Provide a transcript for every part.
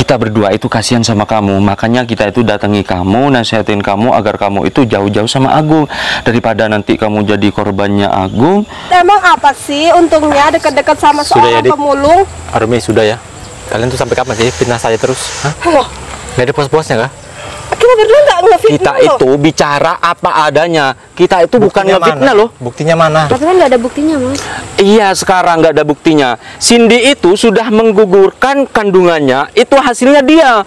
kita berdua itu kasihan sama kamu, makanya kita itu datangi kamu, nasihatin kamu agar kamu itu jauh-jauh sama Agung daripada nanti kamu jadi korbannya Agung. Emang apa sih untungnya dekat-dekat sama seorang pemulung? Arumi, sudah ya. Kalian tuh sampai kapan sih fitnah saya terus? Hah? Nggak ada puas-puasnya kah? Kita berdua nggak ngefitnah. Kita itu bicara apa adanya. Kita itu bukan ngefitnah loh. Buktinya mana? Tapi kan nggak ada buktinya, Mas. Iya, sekarang nggak ada buktinya. Cindy itu sudah menggugurkan kandungannya. Itu hasilnya dia.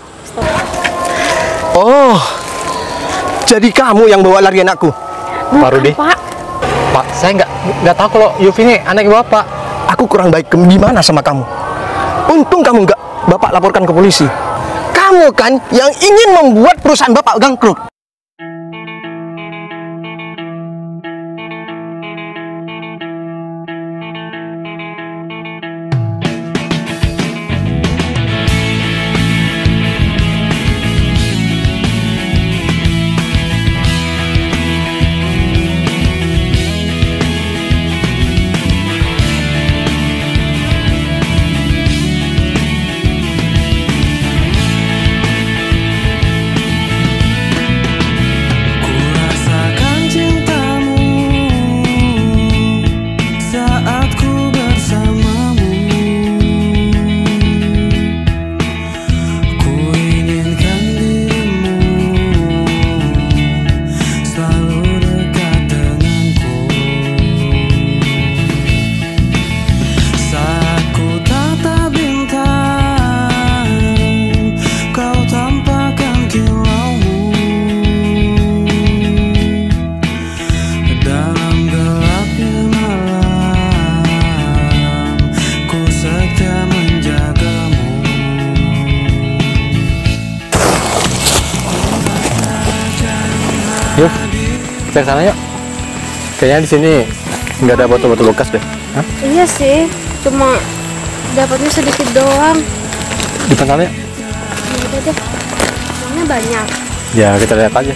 Oh, jadi kamu yang bawa lari anakku? Pak Rudi. Pak. Pak, saya nggak tahu kalau Yufi ini anak Bapak. Aku kurang baik gimana sama kamu? Untung kamu nggak Bapak laporkan ke polisi. Kamu kan yang ingin membuat perusahaan Bapak bangkrut. Yuk, kita ke sana yuk. Kayaknya di sini nggak ada botol-botol bekas deh. Hah? Iya sih, cuma dapatnya sedikit doang. Di sana yuk. Ya udah deh, soalnya banyak. Ya, kita lihat aja.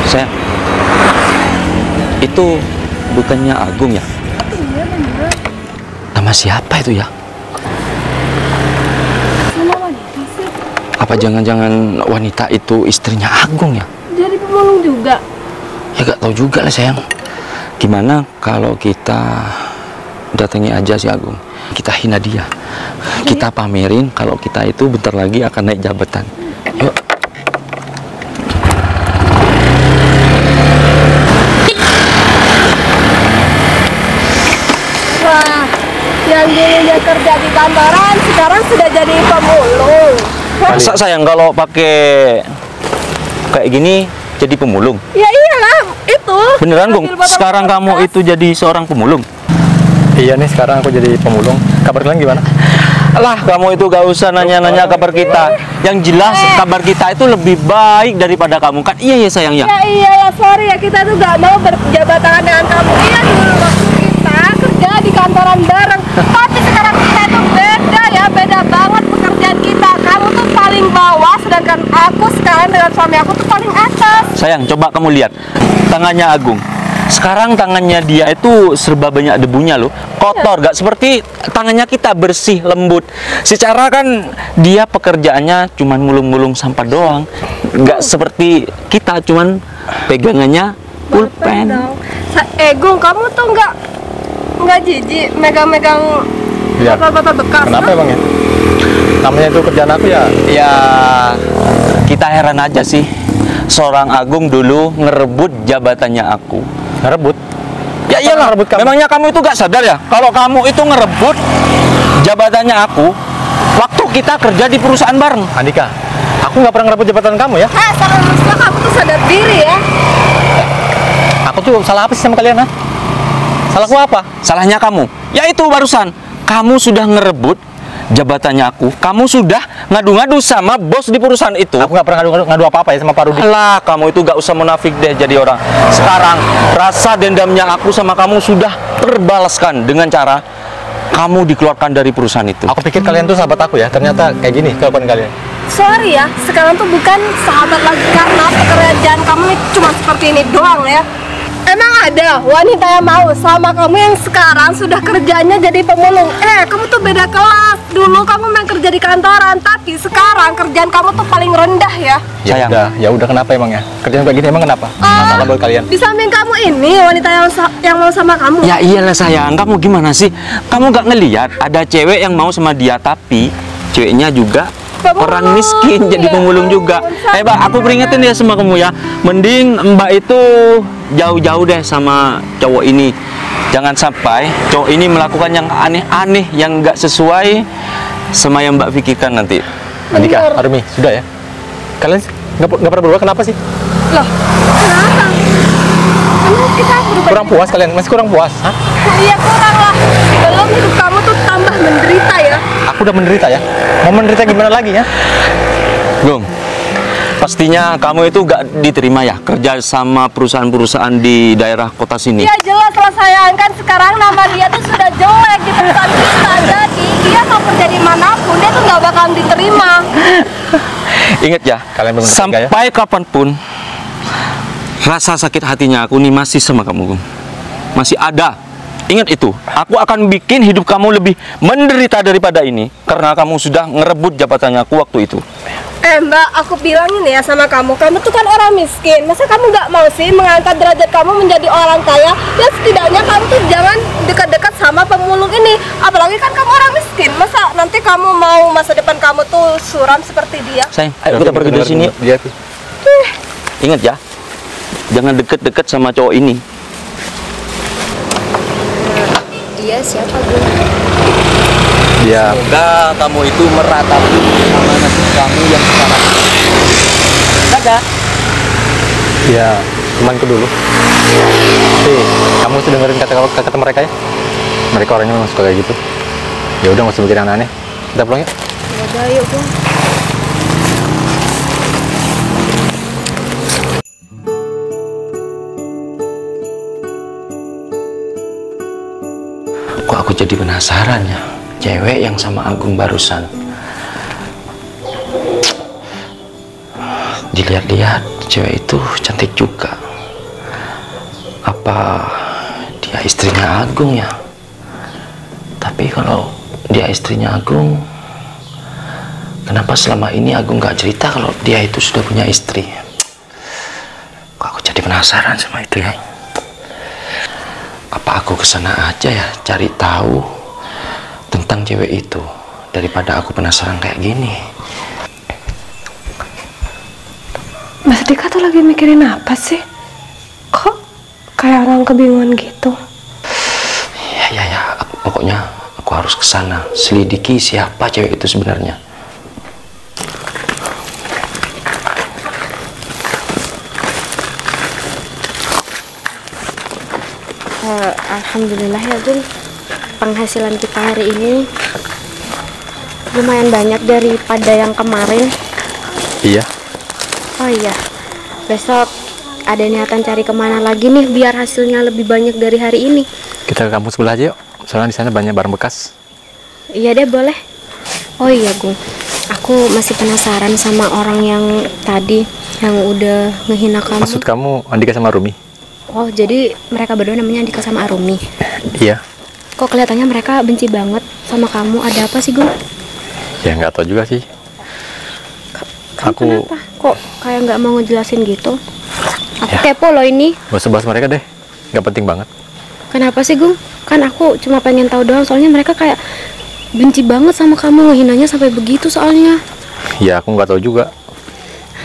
Sayang, itu bukannya Agung ya? Iya bener. Nama siapa itu ya? Sama wanita sih. Apa jangan-jangan wanita itu istrinya Agung ya? Jadi pemulung juga. Ya gak tahu juga lah sayang. Gimana kalau kita datangi aja si Agung? Kita hina dia. Kita pamerin kalau kita itu bentar lagi akan naik jabatan. Yuk. Wah, yang dulunya kerja di kantoran sekarang sudah jadi pemulung. Masa sayang kalau pakai kayak gini jadi pemulung? Ya iyalah, itu. Beneran Gung? Ambil botol Sekarang bekas. kamu itu jadi seorang pemulung? Iya nih, sekarang aku jadi pemulung. Kabar kalian gimana? Alah, kamu itu gak usah nanya-nanya kabar kita. Yang jelas kabar kita itu lebih baik daripada kamu kan? Iya ya sayang ya. Ya iyalah, sorry ya, kita tuh gak mau berjabat tangan dengan kamu. Iya dulu waktu kita kerja di kantoran bareng. Tapi sekarang kita tuh beda ya, beda banget pekerjaan kita. Kamu tuh paling bawah, sedangkan aku sekarang dengan suami aku tuh paling atas. Sayang, coba kamu lihat tangannya Agung. Sekarang tangannya dia itu serba banyak debunya loh, kotor, gak seperti tangannya kita bersih, lembut. Secara kan dia pekerjaannya cuman mulung-mulung sampah doang, gak seperti kita cuman pegangannya pulpen. Gung, kamu tuh nggak jijik megang-megang Iya. botol-botol bekas? Kenapa emang ya? Namanya itu kerjaan aku ya. Ya kita heran aja sih, seorang Agung dulu ngerebut jabatannya aku. Ngerebut. Ya iyalah, ngerebut kamu? memangnya kamu itu gak sadar ya kalau kamu itu ngerebut jabatannya aku waktu kita kerja di perusahaan bareng. Andika, aku nggak pernah ngerebut jabatan kamu ya. Salah masalah kamu tuh sadar diri ya. Aku tuh salah apa sih sama kalian, ha? Salahku apa? Salahnya kamu, yaitu barusan kamu sudah ngerebut jabatannya aku. Kamu sudah ngadu-ngadu sama bos di perusahaan itu. Aku nggak pernah ngadu apa-apa ya sama Pak Rudi. Alah, kamu itu gak usah munafik deh jadi orang. Sekarang rasa dendamnya aku sama kamu sudah terbalaskan dengan cara kamu dikeluarkan dari perusahaan itu. Aku pikir kalian tuh sahabat aku ya. Ternyata kayak gini kelakuan kalian. Sorry ya, sekarang tuh bukan sahabat lagi karena pekerjaan kamu ini cuma seperti ini doang ya. Emang ada wanita yang mau sama kamu yang sekarang sudah kerjanya jadi pemulung? Kamu tuh beda kelas. Dulu kamu memang kerja di kantoran, tapi sekarang kerjaan kamu tuh paling rendah ya. Sayang. Ya udah kenapa emangnya? Kerjaan kayak gini emang kenapa? Masalah buat kalian. Di samping kamu ini wanita yang mau sama kamu. Ya iyalah sayang, kamu gimana sih? Kamu gak ngelihat ada cewek yang mau sama dia, tapi ceweknya juga Pemulung, orang miskin, jadi ya pemulung juga. Mbak, aku peringatin ya sama kamu ya. Mending Mbak itu jauh-jauh deh sama cowok ini. Jangan sampai cowok ini melakukan yang aneh-aneh, yang gak sesuai sama yang Mbak pikirkan nanti. Andika, Arumi, sudah ya. Kalian nggak pernah berubah, kenapa sih? Loh, kenapa? Emang kita berubah? Kurang puas kalian? Masih kurang puas? Hah? Iya kurang lah. Belum hidup kamu tuh tambah menderita ya. Aku udah menderita ya. Mau menderita gimana lagi ya? Gung, pastinya kamu itu gak diterima ya kerja sama perusahaan-perusahaan di daerah kota sini. Iya jelas lah sayang, kan sekarang nama dia tuh sudah jelek di perusahaan kita. Jadi dia mau kerja di manapun dia tuh nggak bakalan diterima. Ingat ya, Kalian belum tertiga ya? sampai kapanpun rasa sakit hatinya aku nih masih sama kamu, Gung. Masih ada. Ingat itu, aku akan bikin hidup kamu lebih menderita daripada ini karena kamu sudah ngerebut jabatannya aku waktu itu. Mbak, aku bilangin ya sama kamu tuh kan orang miskin. Masa kamu nggak mau sih mengangkat derajat kamu menjadi orang kaya? Ya setidaknya kamu tuh jangan dekat-dekat sama pemulung ini. Apalagi kan kamu orang miskin. Masa nanti kamu mau masa depan kamu tuh suram seperti dia? Sayang, ayo kita pergi dari sini yuk. Dia tuh. Ingat ya, jangan deket-deket sama cowok ini. Dia siapa, Gung? Dia Semoga kamu itu meratapi sama nasib kamu yang sekarang. Dadah. ya temanku dulu. Kamu sudah dengerin kata mereka ya? Mereka orangnya memang suka kayak gitu. Ya udah, nggak usah mikir yang aneh. Kita pulang yuk. Ya udah, yuk, Gung. Kok aku jadi penasaran ya, cewek yang sama Agung barusan. Dilihat-lihat cewek itu cantik juga. Apa dia istrinya Agung ya? Tapi kalau dia istrinya Agung, kenapa selama ini Agung gak cerita kalau dia itu sudah punya istri? Kok aku jadi penasaran sama itu ya? Apa aku kesana aja ya cari tahu tentang cewek itu daripada aku penasaran kayak gini. Mas Dika tuh lagi mikirin apa sih? Kok kayak orang kebingungan gitu? Ya, pokoknya aku harus kesana selidiki siapa cewek itu sebenarnya. Alhamdulillah ya, Gung. Penghasilan kita hari ini lumayan banyak daripada yang kemarin. Iya. Oh iya, besok ada niatan cari kemana lagi nih biar hasilnya lebih banyak dari hari ini. Kita ke kampus sebelah aja yuk. Soalnya di sana banyak barang bekas. Iya deh, boleh. Oh iya, Gung. Aku masih penasaran sama orang yang tadi yang udah ngehina kamu. Maksud kamu Andika sama Rumi? Oh, jadi mereka berdua namanya Andika sama Arumi. Iya. Kok kelihatannya mereka benci banget sama kamu? Ada apa sih, Gung? Ya nggak tahu juga sih. Kamu kenapa? Kok kayak nggak mau ngejelasin gitu? Aku Ya. kepo loh ini. Gak usah bahas mereka deh. Nggak penting banget. Kenapa sih, Gung? Kan aku cuma pengen tahu doang. Soalnya mereka kayak benci banget sama kamu, ngehinanya sampai begitu soalnya. Ya aku nggak tahu juga.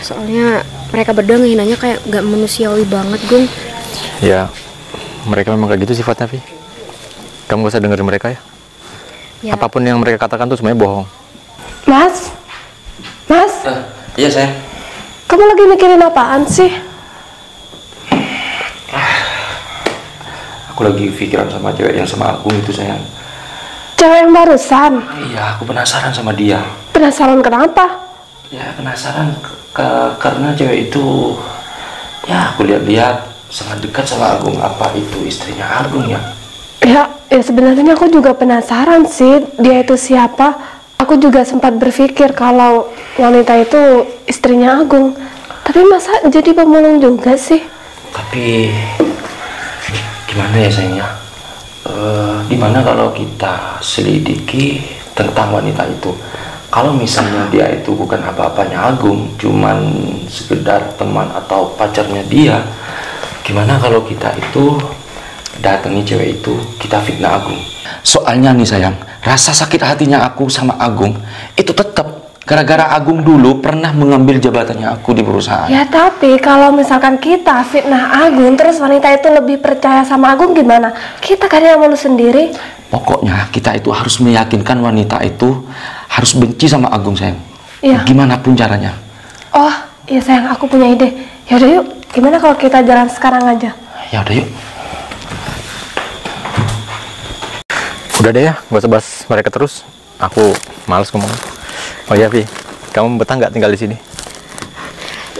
Soalnya mereka berdua ngehinanya kayak nggak manusiawi banget, Gung. Ya mereka memang kayak gitu sifatnya, Vi. Kamu gak usah dengerin mereka ya. Ya. Apapun yang mereka katakan tuh semuanya bohong. Mas? Iya sayang. Kamu lagi mikirin apaan sih? Aku lagi pikiran sama cewek yang sama Agung itu sayang. Cewek yang barusan? Iya, aku penasaran sama dia. Penasaran kenapa? Ya penasaran karena cewek itu, ya aku lihat-lihat sangat dekat sama Agung. Apa itu istrinya Agung ya? Ya sebenarnya aku juga penasaran sih dia itu siapa. Aku juga sempat berpikir kalau wanita itu istrinya Agung. Tapi masa jadi pemulung juga sih? Tapi Gimana ya sayangnya? Gimana kalau kita selidiki tentang wanita itu? Kalau misalnya dia itu bukan apa-apanya Agung, cuman sekedar teman atau pacarnya dia, gimana kalau kita itu datangi cewek itu, kita fitnah Agung? Soalnya nih sayang, rasa sakit hatinya aku sama Agung itu tetap gara-gara Agung dulu pernah mengambil jabatannya aku di perusahaan. Ya tapi kalau misalkan kita fitnah Agung, terus wanita itu lebih percaya sama Agung gimana? Kita kan yang malu sendiri. Pokoknya kita itu harus meyakinkan wanita itu harus benci sama Agung sayang. Iya. Gimana pun caranya. Oh iya sayang, aku punya ide. Yaudah yuk, gimana kalau kita jalan sekarang aja? Ya udah yuk. Udah deh ya, gak usah bahas mereka terus. Aku males ngomong. Oh iya, Vi, kamu betah nggak tinggal di sini?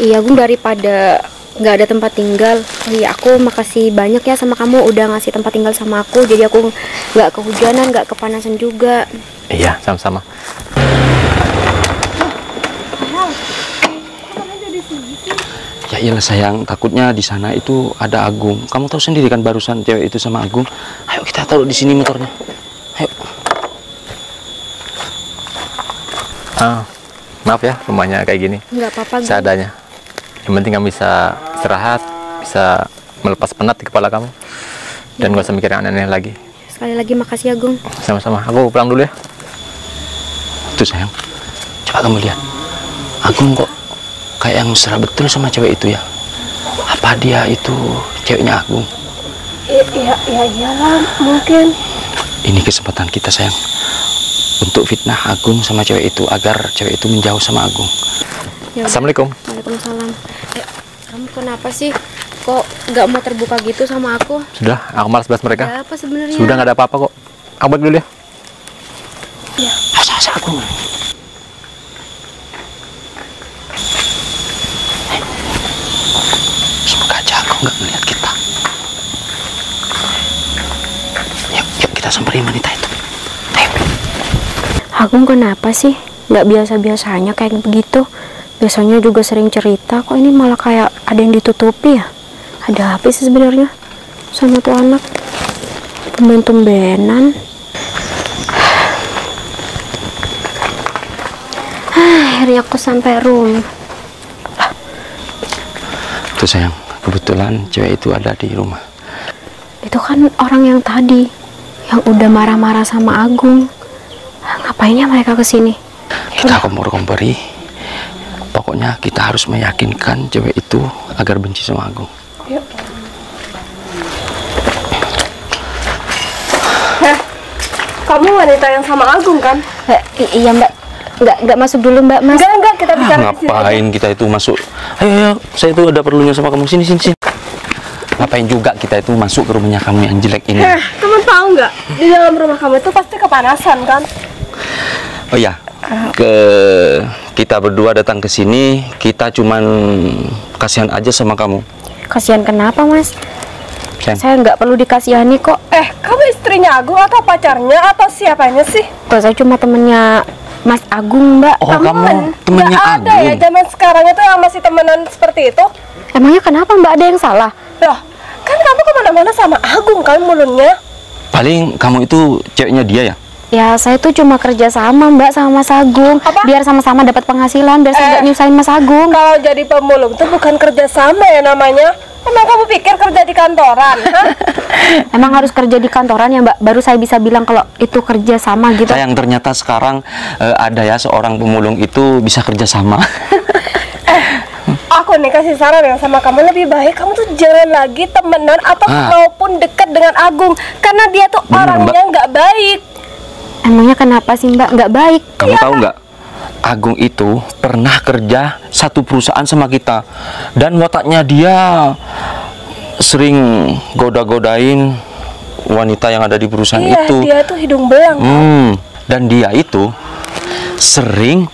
Iya Gung, daripada nggak ada tempat tinggal. Oh iya, aku makasih banyak ya sama kamu udah ngasih tempat tinggal sama aku. Jadi aku nggak kehujanan, nggak kepanasan juga. Iya, sama-sama. Ya iyalah sayang, takutnya di sana itu ada Agung. Kamu tahu sendiri kan barusan cewek itu sama Agung. Ayo kita taruh di sini motornya. Ayo. Maaf ya, rumahnya kayak gini. Nggak apa-apa Gung. Seadanya. Yang penting kamu bisa istirahat, bisa melepas penat di kepala kamu. Dan gak usah mikir yang aneh-aneh lagi. Sekali lagi makasih ya Gung. Sama-sama. Aku pulang dulu ya. Tuh sayang, coba kamu lihat. Agung kok kayak yang mesra betul sama cewek itu ya. Apa dia itu ceweknya Agung? Iyalah, mungkin. Ini kesempatan kita sayang untuk fitnah Agung sama cewek itu agar cewek itu menjauh sama Agung. Ya udah. Assalamualaikum. Waalaikumsalam. Kamu kenapa sih? Kok nggak mau terbuka gitu sama aku? Sudah, aku malas bahas mereka. Ada apa sebenarnya? Sudah, nggak ada apa-apa kok. Aku balik dulu ya. Asa Agung. Semoga aja Agung nggak melihat kita. Yuk kita samperin wanita itu. Ayo. Agung kenapa sih? Nggak biasa-biasanya kayak begitu. Biasanya juga sering cerita, kok ini malah kayak ada yang ditutupi ya? Ada apa sih sebenarnya sama tuh anak? Tumben-tumbenan. Akhirnya aku sampai rumah. Tuh sayang, kebetulan cewek itu ada di rumah. Itu kan orang yang tadi, yang udah marah-marah sama Agung. Ngapainnya mereka kesini? Kita kompor-kompori. Pokoknya kita harus meyakinkan cewek itu agar benci sama Agung. Yuk. Kamu wanita yang sama Agung kan? Iya Mbak, nggak masuk dulu Mbak, Mas. Enggak, kita bicara di sini. Ngapain kita itu masuk? Ayo, saya itu ada perlunya sama kamu. Sini. Ngapain juga kita itu masuk ke rumahnya kamu yang jelek ini? Kamu tahu nggak? Di dalam rumah kamu itu pasti kepanasan kan? Oh iya, kita berdua datang ke sini, kita cuman kasihan aja sama kamu. Kasihan kenapa Mas? Sayang. Saya nggak perlu dikasihani kok. Kamu istrinya Agung atau pacarnya atau siapanya sih? Kok saya cuma temennya Mas Agung Mbak. Oh, kamu temennya Nggak Agung? ada ya zaman sekarang itu yang masih temenan seperti itu? Emangnya kenapa Mbak, ada yang salah? Loh, kan kamu kemana-mana sama Agung kan mulutnya? Paling kamu itu ceweknya dia ya? Ya saya tuh cuma kerja sama Mbak sama Mas Agung. Apa? Biar sama-sama dapat penghasilan, biar saya nggak nyusahin Mas Agung. Kalau jadi pemulung itu bukan kerja sama ya namanya. Emang kamu pikir kerja di kantoran? Hah? Emang harus kerja di kantoran ya Mbak? Baru saya bisa bilang kalau itu kerja sama gitu. Sayang, ternyata sekarang ada ya seorang pemulung itu bisa kerja sama. Aku nih kasih saran ya sama kamu, lebih baik kamu tuh jangan lagi temenan atau maupun dekat dengan Agung karena dia tuh Bener, orangnya nggak baik. Emangnya kenapa sih Mbak? Nggak baik. Kamu tahu nggak? Agung itu pernah kerja satu perusahaan sama kita dan wataknya dia sering goda-godain wanita yang ada di perusahaan itu. Dia tuh hidung belang. Dan dia itu sering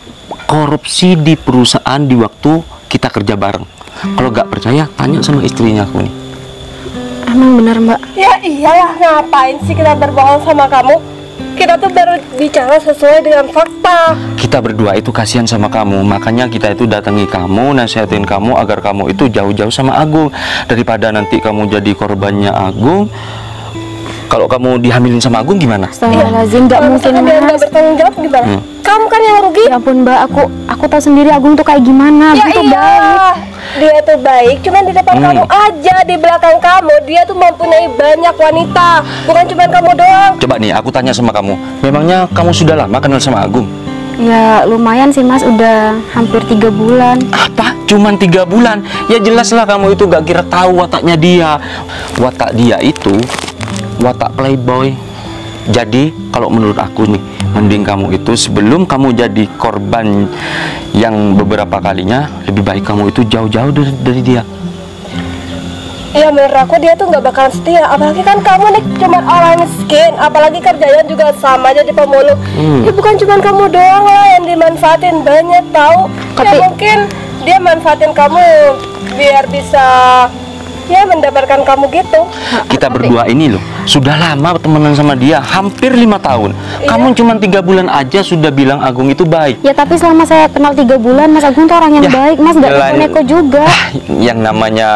korupsi di perusahaan di waktu kita kerja bareng. Kalau nggak percaya, tanya sama istrinya aku nih. Emang benar Mbak? Ya iyalah, ngapain sih kita berbohong sama kamu? Kita tuh baru bicara sesuai dengan fakta. Kita berdua itu kasihan sama kamu, makanya kita itu datangi kamu, nasihatin kamu agar kamu itu jauh-jauh sama Agung, daripada nanti kamu jadi korbannya Agung. Kalau kamu dihamilin sama Agung gimana? Astagfirullahaladzim, nggak Kalau mungkin misalkan dia nggak Mas. bertanggung jawab gimana? Kamu kan yang rugi. Ya ampun Mbak, aku tahu sendiri Agung tuh kayak gimana. Ya Agung tuh iya, baik. dia tuh baik, cuman di depan kamu aja, di belakang kamu dia tuh mempunyai banyak wanita, bukan cuman kamu doang. Coba nih, aku tanya sama kamu, memangnya kamu sudah lama kenal sama Agung? Ya lumayan sih Mas, udah hampir 3 bulan. Apa? Cuman 3 bulan? Ya jelas lah kamu itu gak kira tahu wataknya dia. Watak dia itu watak playboy. Jadi kalau menurut aku nih, mending kamu itu sebelum kamu jadi korban yang beberapa kalinya, lebih baik kamu itu jauh-jauh dari dia. Iya, menurut aku dia tuh nggak bakalan setia, apalagi kan kamu nih cuma orang miskin, apalagi kerjanya juga sama jadi pemulung. Ya bukan cuma kamu doang lah yang dimanfaatin, banyak tahu. Ya mungkin dia manfaatin kamu biar bisa ya mendapatkan kamu gitu. Kita berdua ini loh sudah lama temenan sama dia, hampir 5 tahun. Kamu cuma 3 bulan aja sudah bilang Agung itu baik. Ya tapi selama saya kenal 3 bulan Mas Agung tuh orang yang Ya, baik Mas, gak neko-neko juga. Yang namanya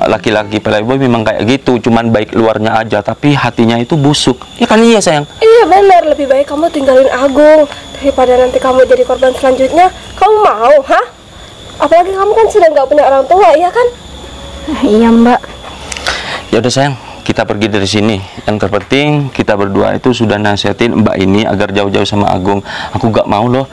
laki-laki playboy memang kayak gitu, cuman baik luarnya aja tapi hatinya itu busuk. Ya kan iya sayang? Iya benar, lebih baik kamu tinggalin Agung daripada nanti kamu jadi korban selanjutnya. Kamu mau, hah? Apalagi kamu kan sudah nggak punya orang tua, iya kan? Iya Mbak. Ya udah sayang, kita pergi dari sini. Yang terpenting kita berdua itu sudah nasihatin Mbak ini agar jauh-jauh sama Agung. Aku gak mau loh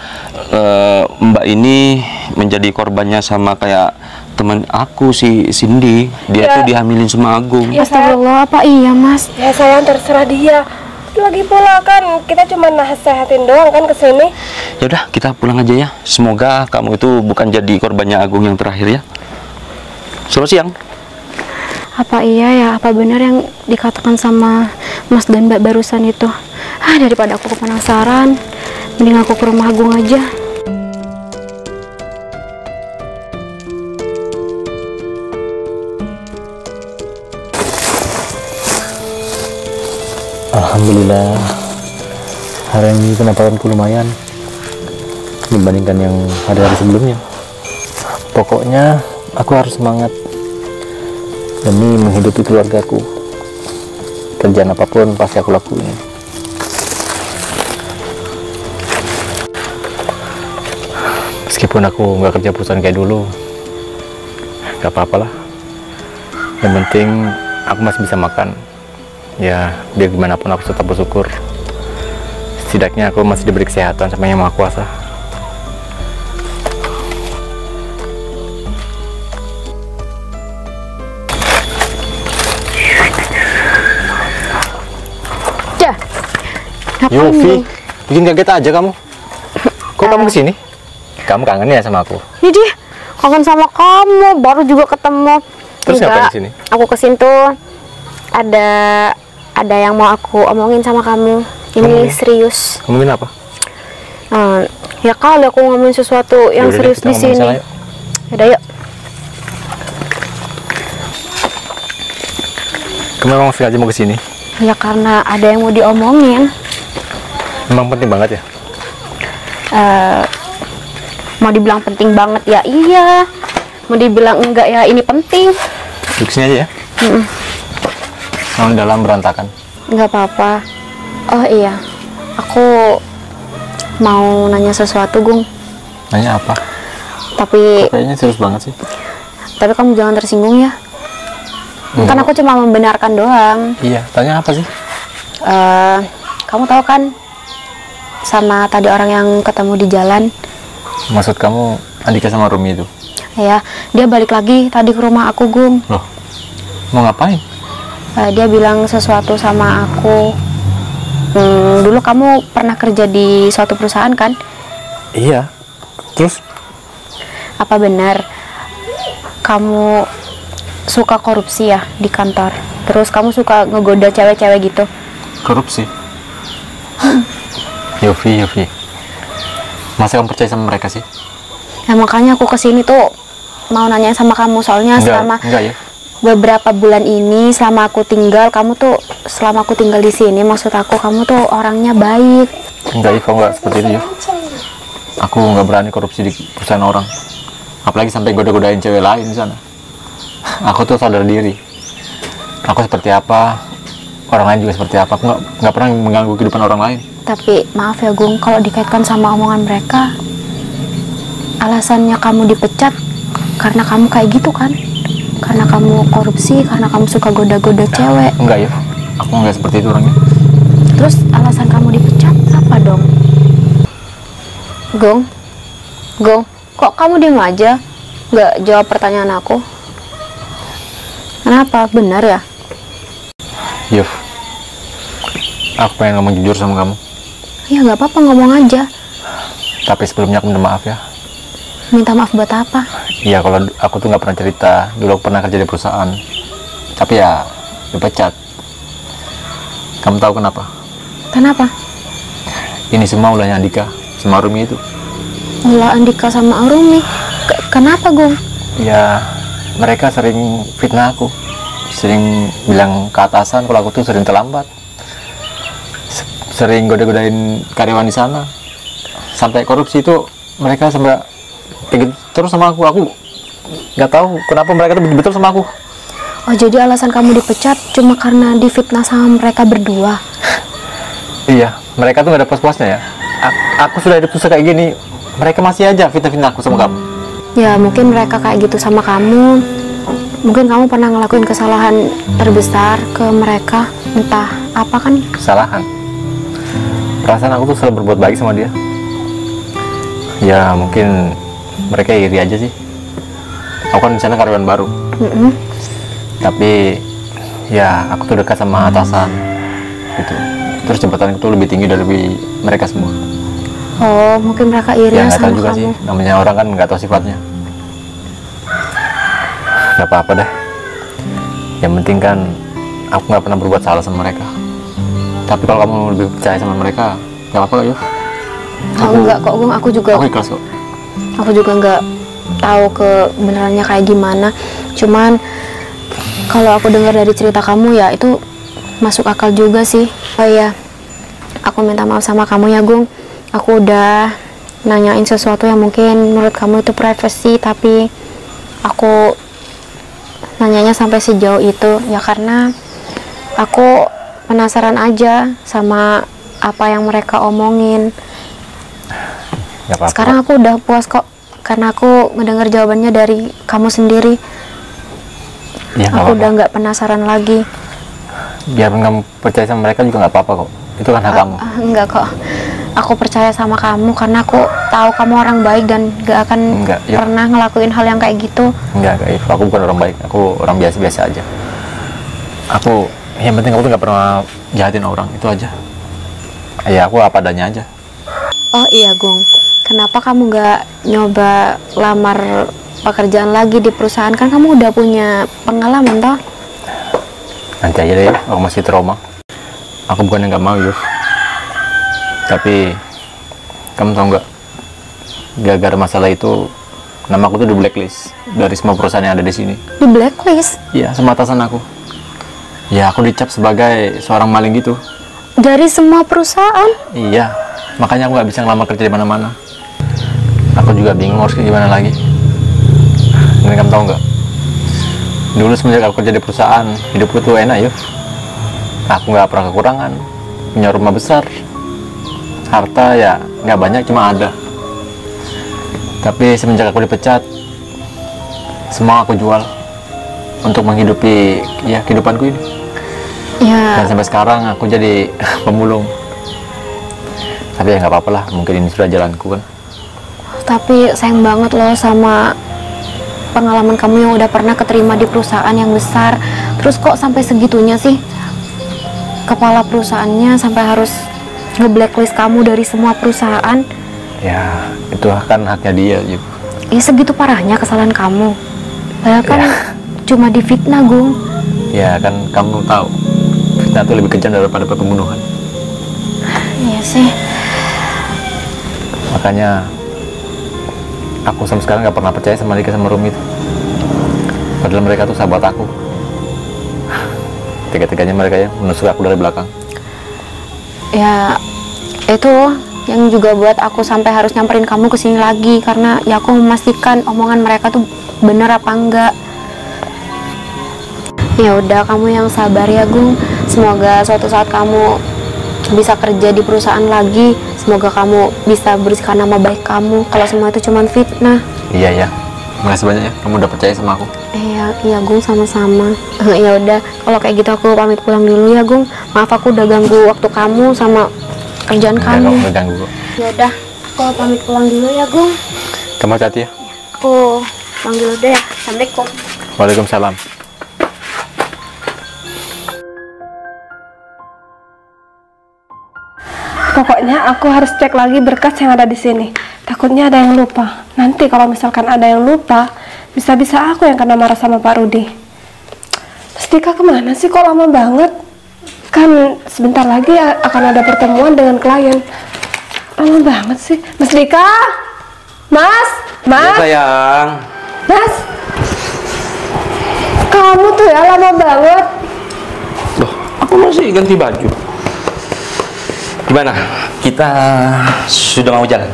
Mbak ini menjadi korbannya sama kayak teman aku si Cindy. Dia Ya. tuh dihamilin sama Agung. Ya, Astagfirullah, apa iya Mas? Ya sayang, terserah dia. Lagi pula kan kita cuma nasehatin doang kan kesini. Ya udah, kita pulang aja ya. Semoga kamu itu bukan jadi korbannya Agung yang terakhir ya. Selamat siang. Apa iya ya, apa benar yang dikatakan sama Mas dan Mbak barusan itu? Daripada aku penasaran, mending aku ke rumah Agung aja. Alhamdulillah, hari ini pendapatanku lumayan dibandingkan yang hari-hari sebelumnya. Pokoknya aku harus semangat demi menghidupi keluargaku. Kerjaan apapun pasti aku lakuin. Meskipun aku nggak kerja perusahaan kayak dulu, nggak apa-apalah. Yang penting aku masih bisa makan. Ya, biar gimana pun aku tetap bersyukur. Setidaknya aku masih diberi kesehatan sama Yang Maha Kuasa. Ya, ngapain Yofi, nih? bikin kaget aja kamu. Kok kamu kesini? Kamu kangen ya sama aku? Jadi kangen sama kamu, baru juga ketemu. Terus ngapain Enggak, kesini? aku kesini tuh ada yang mau aku omongin sama kamu. Ini Ngomongin? serius. Ngomongin apa? Ya kali aku ngomongin sesuatu yang Yaudah deh, serius kita di ngomongin sini. sana yuk. Yaudah yuk. Kamu memang sengaja mau kesini? Ya karena ada yang mau diomongin. Memang penting banget ya? Mau dibilang penting banget ya iya. Mau dibilang enggak ya ini penting. Duduk sini aja ya? Orang dalam berantakan. Nggak apa-apa. Oh iya, aku mau nanya sesuatu, Gung. Nanya apa? Tapi Kayaknya serius banget sih. kamu jangan tersinggung ya. Kan aku cuma membenarkan doang. Iya, tanya apa sih? Kamu tahu kan sama tadi orang yang ketemu di jalan? Maksud kamu Andika sama Rumi itu? Ya, dia balik lagi tadi ke rumah aku, Gung. Loh, mau ngapain? Dia bilang sesuatu sama aku. Dulu kamu pernah kerja di suatu perusahaan kan? Iya. Terus? Apa benar kamu suka korupsi ya di kantor? Terus kamu suka ngegoda cewek-cewek gitu? Korupsi? Yofi. Masa kamu percaya sama mereka sih? Ya makanya aku kesini tuh mau nanya sama kamu soalnya selama Enggak ya. beberapa bulan ini selama aku tinggal, selama aku tinggal di sini, maksud aku kamu tuh orangnya baik. Enggak, Yuf, enggak seperti itu, Yuf. Aku nggak berani korupsi di perusahaan orang. Apalagi sampai goda-godain cewek lain di sana. Aku tuh sadar diri. Aku seperti apa, orang lain juga seperti apa. Aku nggak pernah mengganggu kehidupan orang lain. Tapi maaf ya Gung, kalau dikaitkan sama omongan mereka, alasannya kamu dipecat karena kamu kayak gitu kan? Karena kamu korupsi, karena kamu suka goda-goda cewek. Enggak, Yuf. Aku nggak seperti itu orangnya. Terus alasan kamu dipecat apa dong? Gung, kok kamu diem aja? Nggak jawab pertanyaan aku? Kenapa? Benar ya? Yuf, aku pengen ngomong jujur sama kamu. Ya nggak apa-apa, ngomong aja. Tapi sebelumnya aku minta maaf ya. Minta maaf buat apa? Iya, kalau aku tuh nggak pernah cerita. Dulu aku pernah kerja di perusahaan, tapi ya dipecat. Kamu tahu kenapa? Kenapa? Ini semua ulahnya Andika sama Rumi itu. Ulah Andika sama Arumi. Kenapa, Gung? Ya, mereka sering fitnah aku. Sering bilang ke atasan kalau aku tuh sering terlambat. Sering goda-godain karyawan di sana. Sampai korupsi itu mereka sampai kayak gitu terus sama aku. Aku nggak tahu kenapa mereka tuh betul sama aku. Oh, jadi alasan kamu dipecat cuma karena difitnah sama mereka berdua? Iya, mereka tuh nggak ada puas-puasnya ya. Aku sudah hidup susah kayak gini, mereka masih aja fitnah-fitnah aku sama kamu. Ya, mungkin mereka kayak gitu sama kamu. Mungkin kamu pernah ngelakuin kesalahan terbesar ke mereka, entah apa kan? Kesalahan. Perasaan aku tuh selalu berbuat baik sama dia. Ya, mungkin mereka iri aja sih. Aku kan di sana karyawan baru. Tapi ya aku tuh dekat sama atasan gitu. Terus jabatanku tuh lebih tinggi dari mereka semua. Oh, mungkin mereka iri Ya nggak sama tahu juga kamu. sih, namanya orang kan nggak tahu sifatnya. Nggak apa-apa deh. Yang penting kan aku nggak pernah berbuat salah sama mereka. Tapi kalau kamu lebih percaya sama mereka, nggak apa-apa Yuf. Oh, enggak kok, Gung. Aku ikhlas kok. Aku juga nggak tahu kebenarannya kayak gimana. Cuman kalau aku dengar dari cerita kamu ya itu masuk akal juga sih. Oh iya, aku minta maaf sama kamu ya, Gung. Aku udah nanyain sesuatu yang mungkin menurut kamu itu privacy, tapi aku nanyanya sampai sejauh itu ya karena aku penasaran aja sama apa yang mereka omongin. Nggak apa-apa. Sekarang aku udah puas kok karena aku mendengar jawabannya dari kamu sendiri. Ya, nggak Aku apa-apa. udah nggak penasaran lagi. Biarpun kamu percaya sama mereka juga nggak apa-apa kok. Itu kan hak kamu. Enggak kok. Aku percaya sama kamu karena aku tahu kamu orang baik dan gak akan Enggak, Yuf. pernah ngelakuin hal yang kayak gitu. Enggak, Yuf. Aku bukan orang baik. Aku orang biasa-biasa aja. Yang penting aku tuh nggak pernah jahatin orang. Itu aja. Ya, aku apa adanya aja. Oh iya, Gung. Kenapa kamu nggak nyoba lamar pekerjaan lagi di perusahaan? Kan kamu udah punya pengalaman toh? Nanti aja deh, aku masih trauma. Aku bukannya nggak mau, Yuf. Tapi kamu tahu nggak, gara-gara masalah itu nama aku tuh di blacklist dari semua perusahaan yang ada di sini. Di blacklist? Iya, sama atasan aku. Ya, aku dicap sebagai seorang maling gitu. Dari semua perusahaan? Iya, makanya aku nggak bisa ngelamar kerja di mana-mana. Aku juga bingung harus gimana lagi. Dan kamu tahu nggak, dulu semenjak aku kerja di perusahaan, hidupku tuh enak, Yuf. Aku nggak pernah kekurangan, punya rumah besar, harta ya nggak banyak, cuma ada. Tapi semenjak aku dipecat, semua aku jual untuk menghidupi ya kehidupanku ini. Ya. Dan sampai sekarang aku jadi pemulung. Tapi ya nggak apa-apa lah, mungkin ini sudah jalanku kan. Tapi sayang banget loh sama pengalaman kamu yang udah pernah keterima di perusahaan yang besar. Terus kok sampai segitunya sih? Kepala perusahaannya sampai harus nge-blacklist kamu dari semua perusahaan. Ya, itu kan haknya dia, Yuf. Ya segitu parahnya kesalahan kamu. Padahal kan cuma difitnah, Gung. Ya kan kamu tahu, fitnah itu lebih kejam daripada pembunuhan. Iya sih. Makanya aku sampai sekarang nggak pernah percaya sama Dika sama Rumi itu. Padahal mereka tuh sahabat aku. tega-teganya mereka ya menusuk aku dari belakang. Ya, itu yang juga buat aku sampai harus nyamperin kamu ke sini lagi, karena ya aku memastikan omongan mereka tuh bener apa enggak. Ya udah, kamu yang sabar ya, Gung. Semoga suatu saat kamu bisa kerja di perusahaan lagi. Semoga kamu bisa bersihkan nama baik kamu. Kalau semua itu cuma fitnah. Iya ya. Makasih banyak ya, kamu udah percaya sama aku. Iya Gung, sama-sama. Ya udah, kalau kayak gitu aku pamit pulang dulu ya, Gung. Maaf aku udah ganggu waktu kamu sama kerjaan kamu. Enggak ganggu. Ya udah, aku pamit pulang dulu ya, Gung. Kamu hati-hati ya. Aku pulang dulu deh ya. Assalamualaikum. Waalaikumsalam. Pokoknya aku harus cek lagi berkas yang ada di sini. Takutnya ada yang lupa. Nanti kalau misalkan ada yang lupa, bisa-bisa aku yang kena marah sama Pak Rudi. Mas Dika kemana sih? Kok lama banget? Kan sebentar lagi akan ada pertemuan dengan klien. Lama banget sih. Mas Dika? Mas? Ya, sayang. Mas? Kamu tuh ya lama banget. Loh, aku masih ganti baju. Gimana? Kita sudah mau jalan?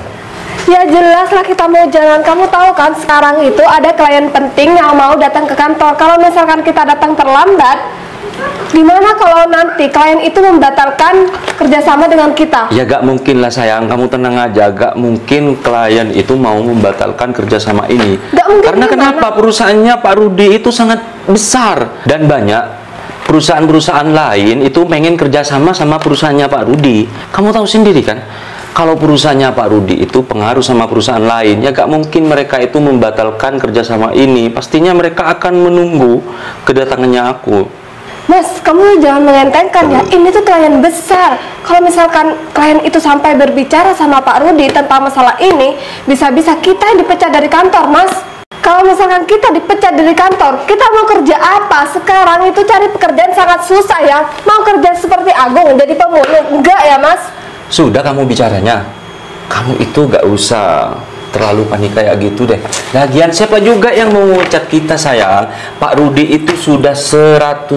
Ya jelas lah kita mau jalan. Kamu tahu kan sekarang itu ada klien penting yang mau datang ke kantor. Kalau misalkan kita datang terlambat, gimana kalau nanti klien itu membatalkan kerjasama dengan kita? Ya gak mungkin lah sayang, kamu tenang aja. Gak mungkin klien itu mau membatalkan kerjasama ini. Gak mungkin. Karena kenapa? Perusahaannya Pak Rudi itu sangat besar dan banyak perusahaan-perusahaan lain itu pengen kerjasama sama perusahaannya Pak Rudi. Kamu tahu sendiri kan, kalau perusahaannya Pak Rudi itu pengaruh sama perusahaan lain, ya gak mungkin mereka itu membatalkan kerjasama ini. Pastinya mereka akan menunggu kedatangannya aku. Mas, kamu jangan mengentengkan ya. Ini tuh klien besar. Kalau misalkan klien itu sampai berbicara sama Pak Rudi tentang masalah ini, bisa-bisa kita yang dipecat dari kantor, Mas. Kalau misalkan kita dipecat dari kantor, kita mau kerja apa? Sekarang itu cari pekerjaan sangat susah ya. Mau kerja seperti Agung, jadi pemulung? Enggak ya, Mas? Sudah kamu bicaranya. Kamu itu gak usah terlalu panik kayak gitu deh. Lagian siapa juga yang mau mecat kita sayang? Pak Rudi itu sudah 100%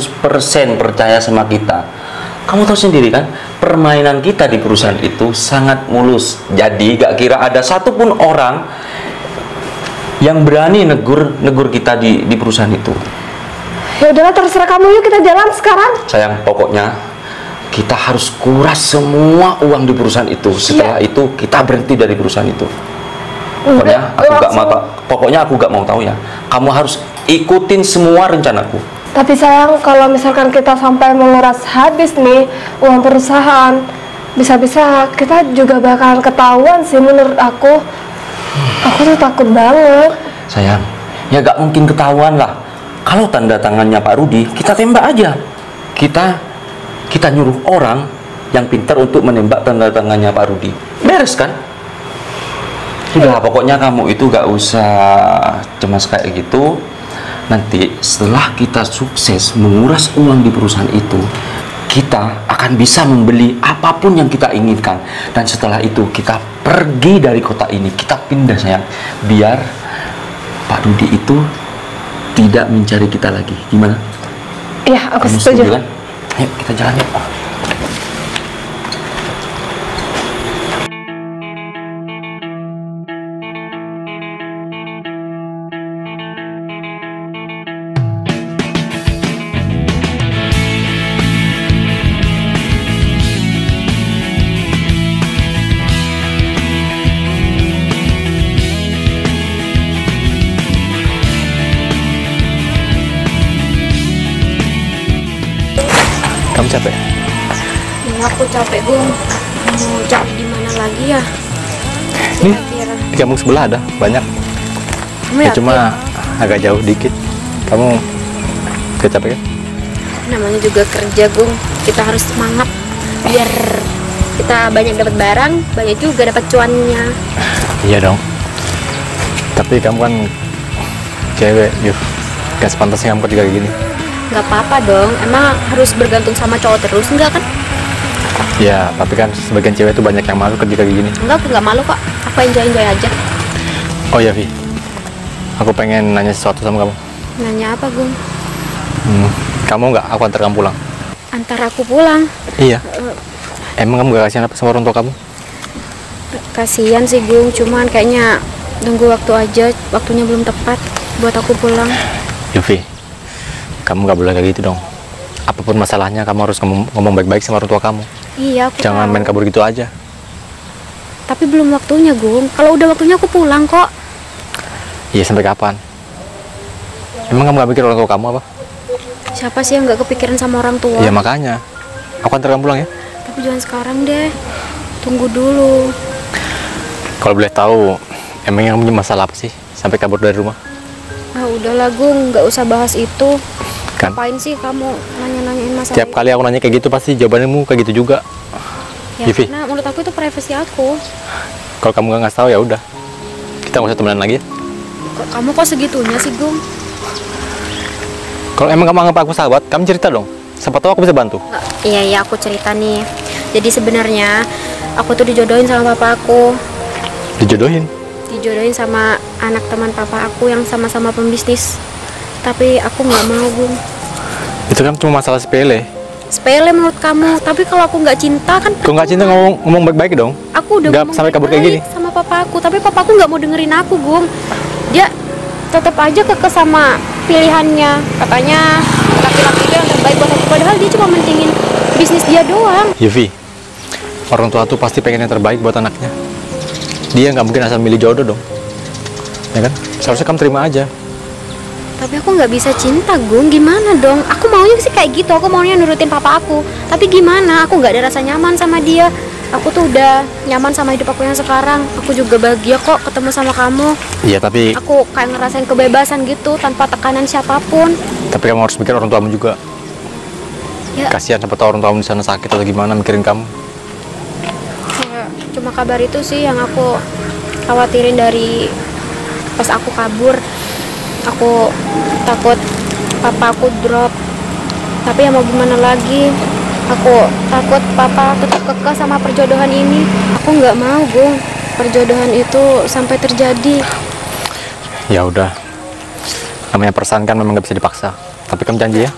percaya sama kita. Kamu tahu sendiri kan, permainan kita di perusahaan itu sangat mulus. Jadi gak kira ada satupun orang yang berani negur kita di perusahaan itu. Ya udahlah, terserah kamu. Yuk kita jalan sekarang. Sayang, pokoknya kita harus kuras semua uang di perusahaan itu. Setelah itu kita berhenti dari perusahaan itu. Pokoknya aku gak mau tahu ya. Kamu harus ikutin semua rencanaku. Tapi sayang, kalau misalkan kita sampai menguras habis nih uang perusahaan, bisa-bisa kita juga bakalan ketahuan sih menurut aku. Aku tuh takut banget. Sayang, ya gak mungkin ketahuan lah. Kalau tanda tangannya Pak Rudi, kita tembak aja. Kita nyuruh orang yang pintar untuk menembak tanda tangannya Pak Rudi. Beres kan? Sudah, pokoknya kamu itu gak usah cemas kayak gitu. Nanti setelah kita sukses menguras uang di perusahaan itu, kita akan bisa membeli apapun yang kita inginkan. Dan setelah itu kita pergi dari kota ini, kita pindah sayang, biar Pak Rudi itu tidak mencari kita lagi. Gimana? Iya, aku Kamu setuju. kan? Ayo kita jalan yuk. Kamu capek? Ya aku capek, Gung. Mau cari di mana lagi ya? Nih, Kira-kira. di kampung sebelah ada banyak. Kamu Ya yakin? cuma agak jauh dikit. Kamu gak capek kan? Namanya juga kerja, Gung. Kita harus semangat biar kita banyak dapat barang, banyak juga dapat cuannya. Iya dong. Tapi kamu kan cewek, yuk. Gak sepantasnya kamu kerja kayak gini. Nggak apa-apa dong. Emang harus bergantung sama cowok terus, enggak kan? Ya, tapi kan sebagian cewek itu banyak yang malu kerja kayak gini. Enggak, aku nggak malu kok. Aku enjoy aja. Oh ya, Vi. Aku pengen nanya sesuatu sama kamu. Nanya apa, Gung? Kamu nggak aku antar kamu pulang? Antar aku pulang. Iya. Emang kamu gak kasihan apa sama orang tua kamu? Kasihan sih Gung, cuman kayaknya tunggu waktu aja, waktunya belum tepat buat aku pulang. Yufi, kamu gak boleh kayak gitu dong. Apapun masalahnya, kamu harus ngomong baik-baik sama orang tua kamu. Iya, aku Jangan tahu. main kabur gitu aja. Tapi belum waktunya Gung. Kalau udah waktunya aku pulang kok. Iya, sampai kapan? Emang kamu gak mikir orang tua kamu apa? Siapa sih yang nggak kepikiran sama orang tua? Iya, makanya. Aku antar kamu pulang ya. Tapi jangan sekarang deh. Tunggu dulu. Kalau boleh tahu, emangnya kamu punya masalah apa sih sampai kabur dari rumah? Ah udahlah Gung, nggak usah bahas itu. Kan Ngapain sih kamu nanya-nanyain masalah tiap kali aku nanya kayak gitu pasti jawabanmu kayak gitu juga. Ya, Vivi. karena menurut aku itu privasi aku. Kalau kamu nggak ngasih tahu ya udah. Kita nggak usah temenan lagi ya. Kamu kok segitunya sih Gung? Kalau emang kamu anggap aku sahabat, kamu cerita dong. Siapa tahu aku bisa bantu. Iya aku cerita nih. Jadi sebenarnya aku tuh dijodohin sama papa aku. Dijodohin. Dijodohin sama anak teman papa aku yang sama-sama pembisnis. Tapi aku nggak mau Gung. Itu kan cuma masalah sepele. Sepele menurut kamu, tapi kalau aku nggak cinta kan. Kau nggak cinta ngomong baik-baik dong. Aku udah Nggak ngomong sampai kabur kayak baik-baik gini. sama papa aku, tapi papa aku nggak mau dengerin aku Gung. Dia tetap aja kekeh sama pilihannya. Katanya laki-laki itu yang terbaik buat aku, padahal dia cuma mentingin bisnis dia doang. Yufi, orang tua tuh pasti pengen yang terbaik buat anaknya. Dia nggak mungkin asal milih jodoh dong. Ya kan? Seharusnya kamu terima aja. Tapi aku nggak bisa cinta Gung, gimana dong? Aku maunya sih kayak gitu, aku maunya nurutin papa aku. Tapi gimana? Aku nggak ada rasa nyaman sama dia. Aku tuh udah nyaman sama hidup aku yang sekarang. Aku juga bahagia kok ketemu sama kamu. Iya, tapi Aku kayak ngerasain kebebasan gitu tanpa tekanan siapapun. kamu harus mikir orang tuamu juga. Ya. Kasihan siapa tahu orang tuamu di sana sakit atau gimana mikirin kamu. Ya, cuma kabar itu sih yang aku khawatirin dari pas aku kabur. Aku takut papa aku drop. Tapi ya mau gimana lagi? Aku takut papa tetap kekeh sama perjodohan ini. Aku nggak mau Gung perjodohan itu sampai terjadi. Ya udah. Namanya perasaan kan memang nggak bisa dipaksa. Tapi kamu janji ya.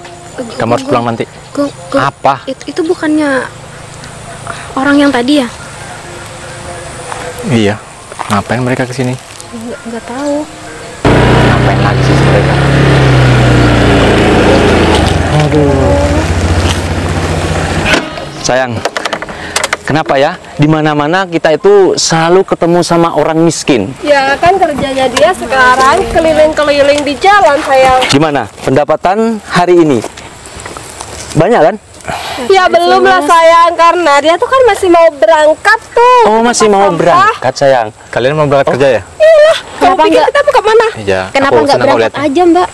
Kamu harus pulang nanti. Gung, Apa? Itu bukannya orang yang tadi ya? Iya. Ngapain mereka kesini? Nggak tahu. Ngapain lagi sih mereka? Sayang, kenapa ya? Di mana-mana kita itu selalu ketemu sama orang miskin. Ya kan kerjanya dia sekarang keliling-keliling di jalan sayang. Gimana pendapatan hari ini? Banyak kan? Ya belum lah sayang, karena dia tuh kan masih mau berangkat tuh. Oh, masih mau berangkat sayang. Kalian mau berangkat kerja ya? Iyalah, kamu Kenapa pikir enggak? kita mau kemana? Iya. Kenapa aku nggak senang kok berangkat liatnya. aja Mbak?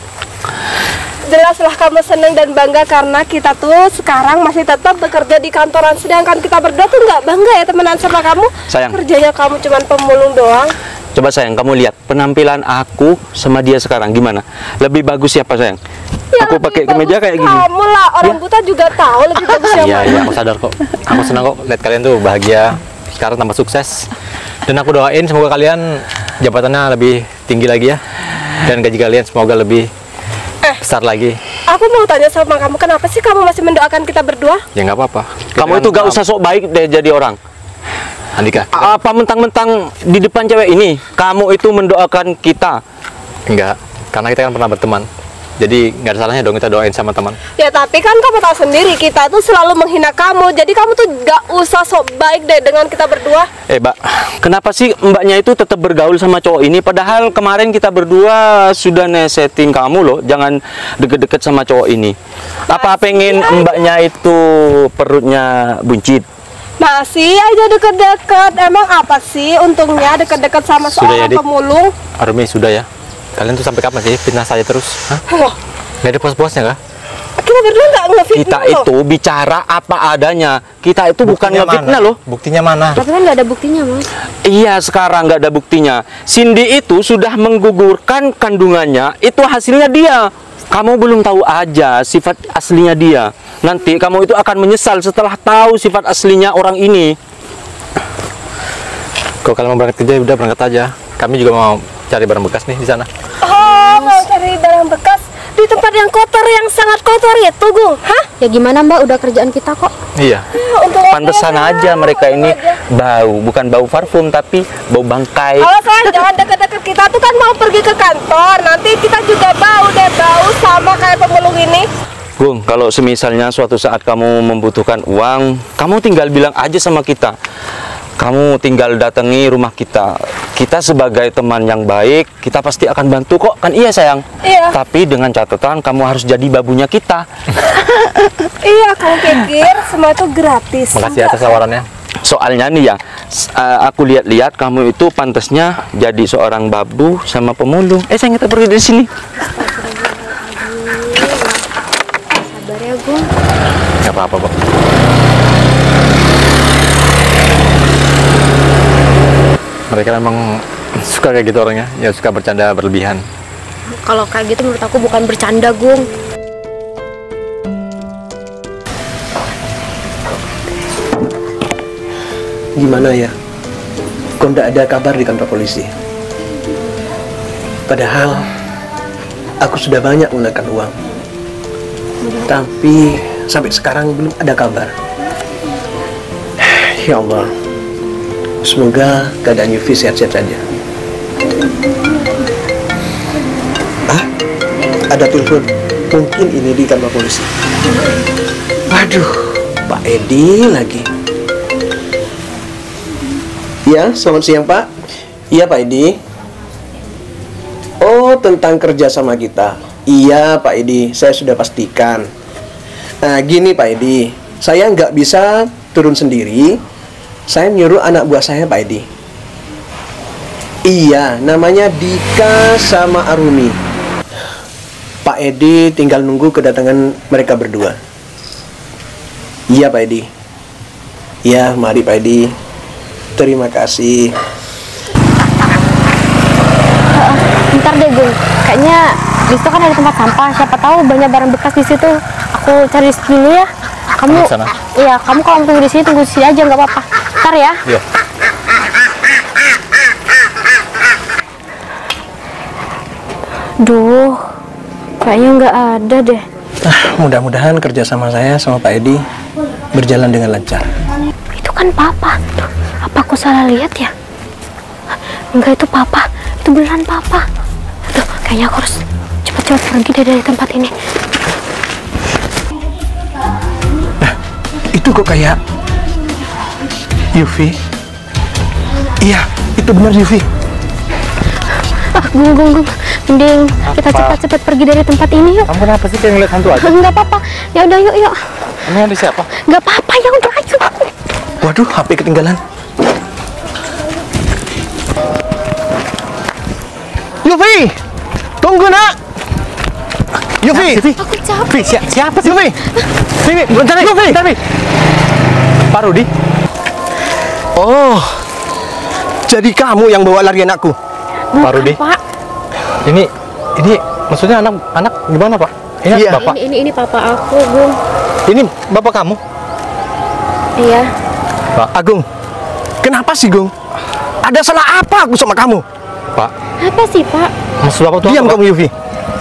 Jelaslah kamu senang dan bangga karena kita tuh sekarang masih tetap bekerja di kantoran, sedangkan kita berdua tuh nggak bangga ya temenan sama kamu. Sayang. Kerjanya kamu cuman pemulung doang. Coba sayang, kamu lihat penampilan aku sama dia sekarang gimana? Lebih bagus siapa sayang? Ya, Aku lebih pakai kemeja bagus kayak gini. Kamu lah, orang buta juga tahu lebih bagus yang Iya, mana. iya, aku sadar kok. Aku senang kok lihat kalian tuh bahagia. Sekarang tambah sukses. Dan aku doain semoga kalian jabatannya lebih tinggi lagi ya. Dan gaji kalian semoga lebih besar lagi. Aku mau tanya sama kamu, kenapa sih kamu masih mendoakan kita berdua? Ya nggak apa-apa. Kamu itu gak usah sok baik deh jadi orang. Andika. Apa mentang-mentang di depan cewek ini kamu itu mendoakan kita? Enggak, karena kita kan pernah berteman. Jadi nggak ada salahnya dong kita doain sama teman. Ya tapi kan kamu tahu sendiri, kita tuh selalu menghina kamu. Jadi kamu tuh gak usah sok baik deh dengan kita berdua. Mbak, kenapa sih mbaknya itu tetap bergaul sama cowok ini? Padahal kemarin kita berdua sudah nesetin kamu loh, jangan deket-deket sama cowok ini. Apa pengen mbaknya itu perutnya buncit? Masih aja deket-deket. Emang apa sih untungnya deket-deket sama Sudah ya, seorang Dik. pemulung? Arumi sudah ya. Kalian tuh sampai kapan sih fitnah saya terus? Hah? Wah, Nggak ada puas-puasnya kah? kita berdua gak ngefitnah Kita loh. itu bicara apa adanya. Kita itu bukan Buktinya ngefitnah mana? loh. Buktinya mana? Tapi kan nggak ada buktinya Mas. Iya, sekarang nggak ada buktinya. Cindy itu sudah menggugurkan kandungannya. Itu hasilnya dia. Kamu belum tahu aja sifat aslinya dia. Nanti kamu itu akan menyesal setelah tahu sifat aslinya orang ini. Kalau kalian mau berangkat kerja, udah berangkat aja. Kami juga mau cari barang bekas nih di sana. Oh, mau cari barang bekas. di tempat yang kotor, yang sangat kotor itu, Gung. Hah? Ya gimana Mbak, udah kerjaan kita kok. Iya. Untuk Pantesan aja mereka ini bau, bukan bau parfum tapi bau bangkai. Kalau saya jangan deket-deket kita tuh kan mau pergi ke kantor. Nanti kita juga bau deh, bau sama kayak pemulung ini. Gung, kalau semisalnya suatu saat kamu membutuhkan uang, kamu tinggal bilang aja sama kita. Kamu tinggal datangi rumah kita. Kita sebagai teman yang baik, kita pasti akan bantu kok. Kan iya sayang? Iya. Tapi dengan catatan kamu harus jadi babunya kita. Iya, kamu pikir semua itu gratis. Makasih atas tawarannya. Soalnya nih ya, aku lihat-lihat kamu itu pantasnya jadi seorang babu sama pemulung. Sayang, kita pergi dari sini. Sabar ya Gung. Gak apa-apa, Pak. Mereka memang suka kayak gitu orangnya, ya suka bercanda berlebihan. Kalau kayak gitu menurut aku bukan bercanda, Gung. Gimana ya? Kok nggak ada kabar di kantor polisi? Padahal aku sudah banyak menggunakan uang. Tapi sampai sekarang belum ada kabar. Ya Allah. Semoga keadaan Yufi sehat-sehat saja. Ada telepon. Mungkin ini di kantor polisi. Waduh, Pak Edi lagi. Ya, selamat siang Pak. Iya Pak Edi. Oh, tentang kerja sama kita. Iya Pak Edi, saya sudah pastikan. Nah, gini Pak Edi, saya nggak bisa turun sendiri. Saya nyuruh anak buah saya Pak Edi. Iya, namanya Dika sama Arumi. Pak Edi tinggal nunggu kedatangan mereka berdua. Iya Pak Edi. Iya, mari Pak Edi. Terima kasih. Bentar deh Gung, kayaknya di situ kan ada tempat sampah. Siapa tahu banyak barang bekas di situ. Aku cari dulu ya. Kamu, Sana. iya, kamu kalau tunggu di sini aja nggak apa-apa. Ntar ya. Iya. Duh, kayaknya nggak ada deh. Mudah-mudahan kerjasama saya sama Pak Edi berjalan dengan lancar. Itu kan Papa. Tuh, apa aku salah lihat ya? Enggak, itu Papa. Itu beneran Papa. Tuh, kayaknya aku harus cepat-cepat pergi dari tempat ini. Itu kok kayak Yufi. Iya, itu benar Yufi. Gung. Mending kita cepat-cepat pergi dari tempat ini yuk. Kamu kenapa sih kayak ngeliat hantu aja? Enggak apa-apa. Ya udah yuk. Ini ada siapa? Enggak apa-apa, ya udah ayo. Waduh, HP ketinggalan. Yufi! Tunggu nak! Yufi! Aku capek. Siapa sih? Yufi! Sini, bentar nih. Yufi! Bentar nih. Pak Rudi. Oh, jadi kamu yang bawa lari anakku? Pak Rudi. Pak. Ini maksudnya anak gimana Pak? Ini Iya. Bapak. Ini papa aku, Gung. Ini Bapak kamu? Iya. Pak. Agung, kenapa sih Gung? Ada salah apa aku sama kamu? Pak. Apa sih, Pak? Maksud Bapak tuh Diam apa? kamu Yufi.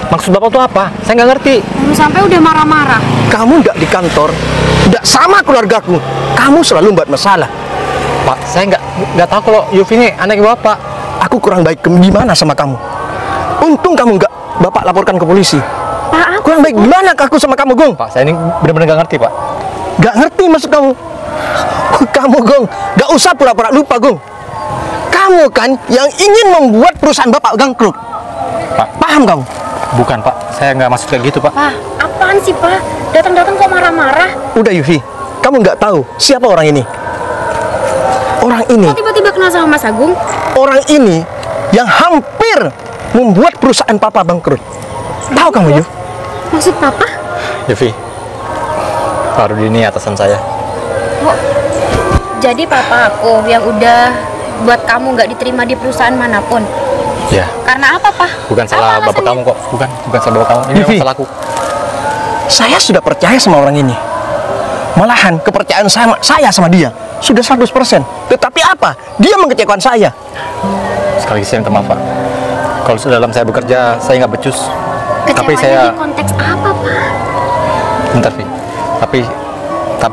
Maksud Bapak tuh apa? Saya nggak ngerti. Kamu sampai udah marah-marah. Kamu nggak di kantor, nggak sama keluargaku. Kamu selalu buat masalah. Pak, saya nggak tahu kalau Yufi ini anak Bapak. Aku kurang baik gimana sama kamu? Untung kamu nggak Bapak laporkan ke polisi. Pak, aku Kurang baik gimana ke aku sama kamu, Gung? Pak, saya ini benar-benar nggak ngerti Pak. Nggak ngerti maksud kamu? Kamu, Gung, nggak usah pura-pura lupa, Gung. Kamu kan yang ingin membuat perusahaan Bapak bangkrut. Pak. Paham kamu? Bukan Pak, saya nggak maksud kayak gitu Pak. Pak, apaan sih, Pak? Datang-datang kok marah-marah? Udah, Yufi. Kamu nggak tahu siapa orang ini? Orang ini, Kok tiba-tiba kenal sama Mas Agung? orang ini yang hampir membuat perusahaan Papa bangkrut. Tahu kamu, Yu? Maksud Papa? Yufi, Pak Rudi ini atasan saya. Jadi Papa aku yang udah buat kamu nggak diterima di perusahaan manapun. Ya, Karena apa, Pak? bukan salah Apa Bapak alasannya? kamu kok. Bukan salah Bapak kamu. Ini Yufi. memang salahku. Saya sudah percaya sama orang ini. Malahan kepercayaan saya sama dia sudah 100%. Tetapi apa? Dia mengecewakan saya. Sekali lagi saya minta maaf Pak. Kalau dalam saya bekerja, saya nggak becus. Kecewanya saya- di konteks apa, Pak? Bentar, Vi. Tapi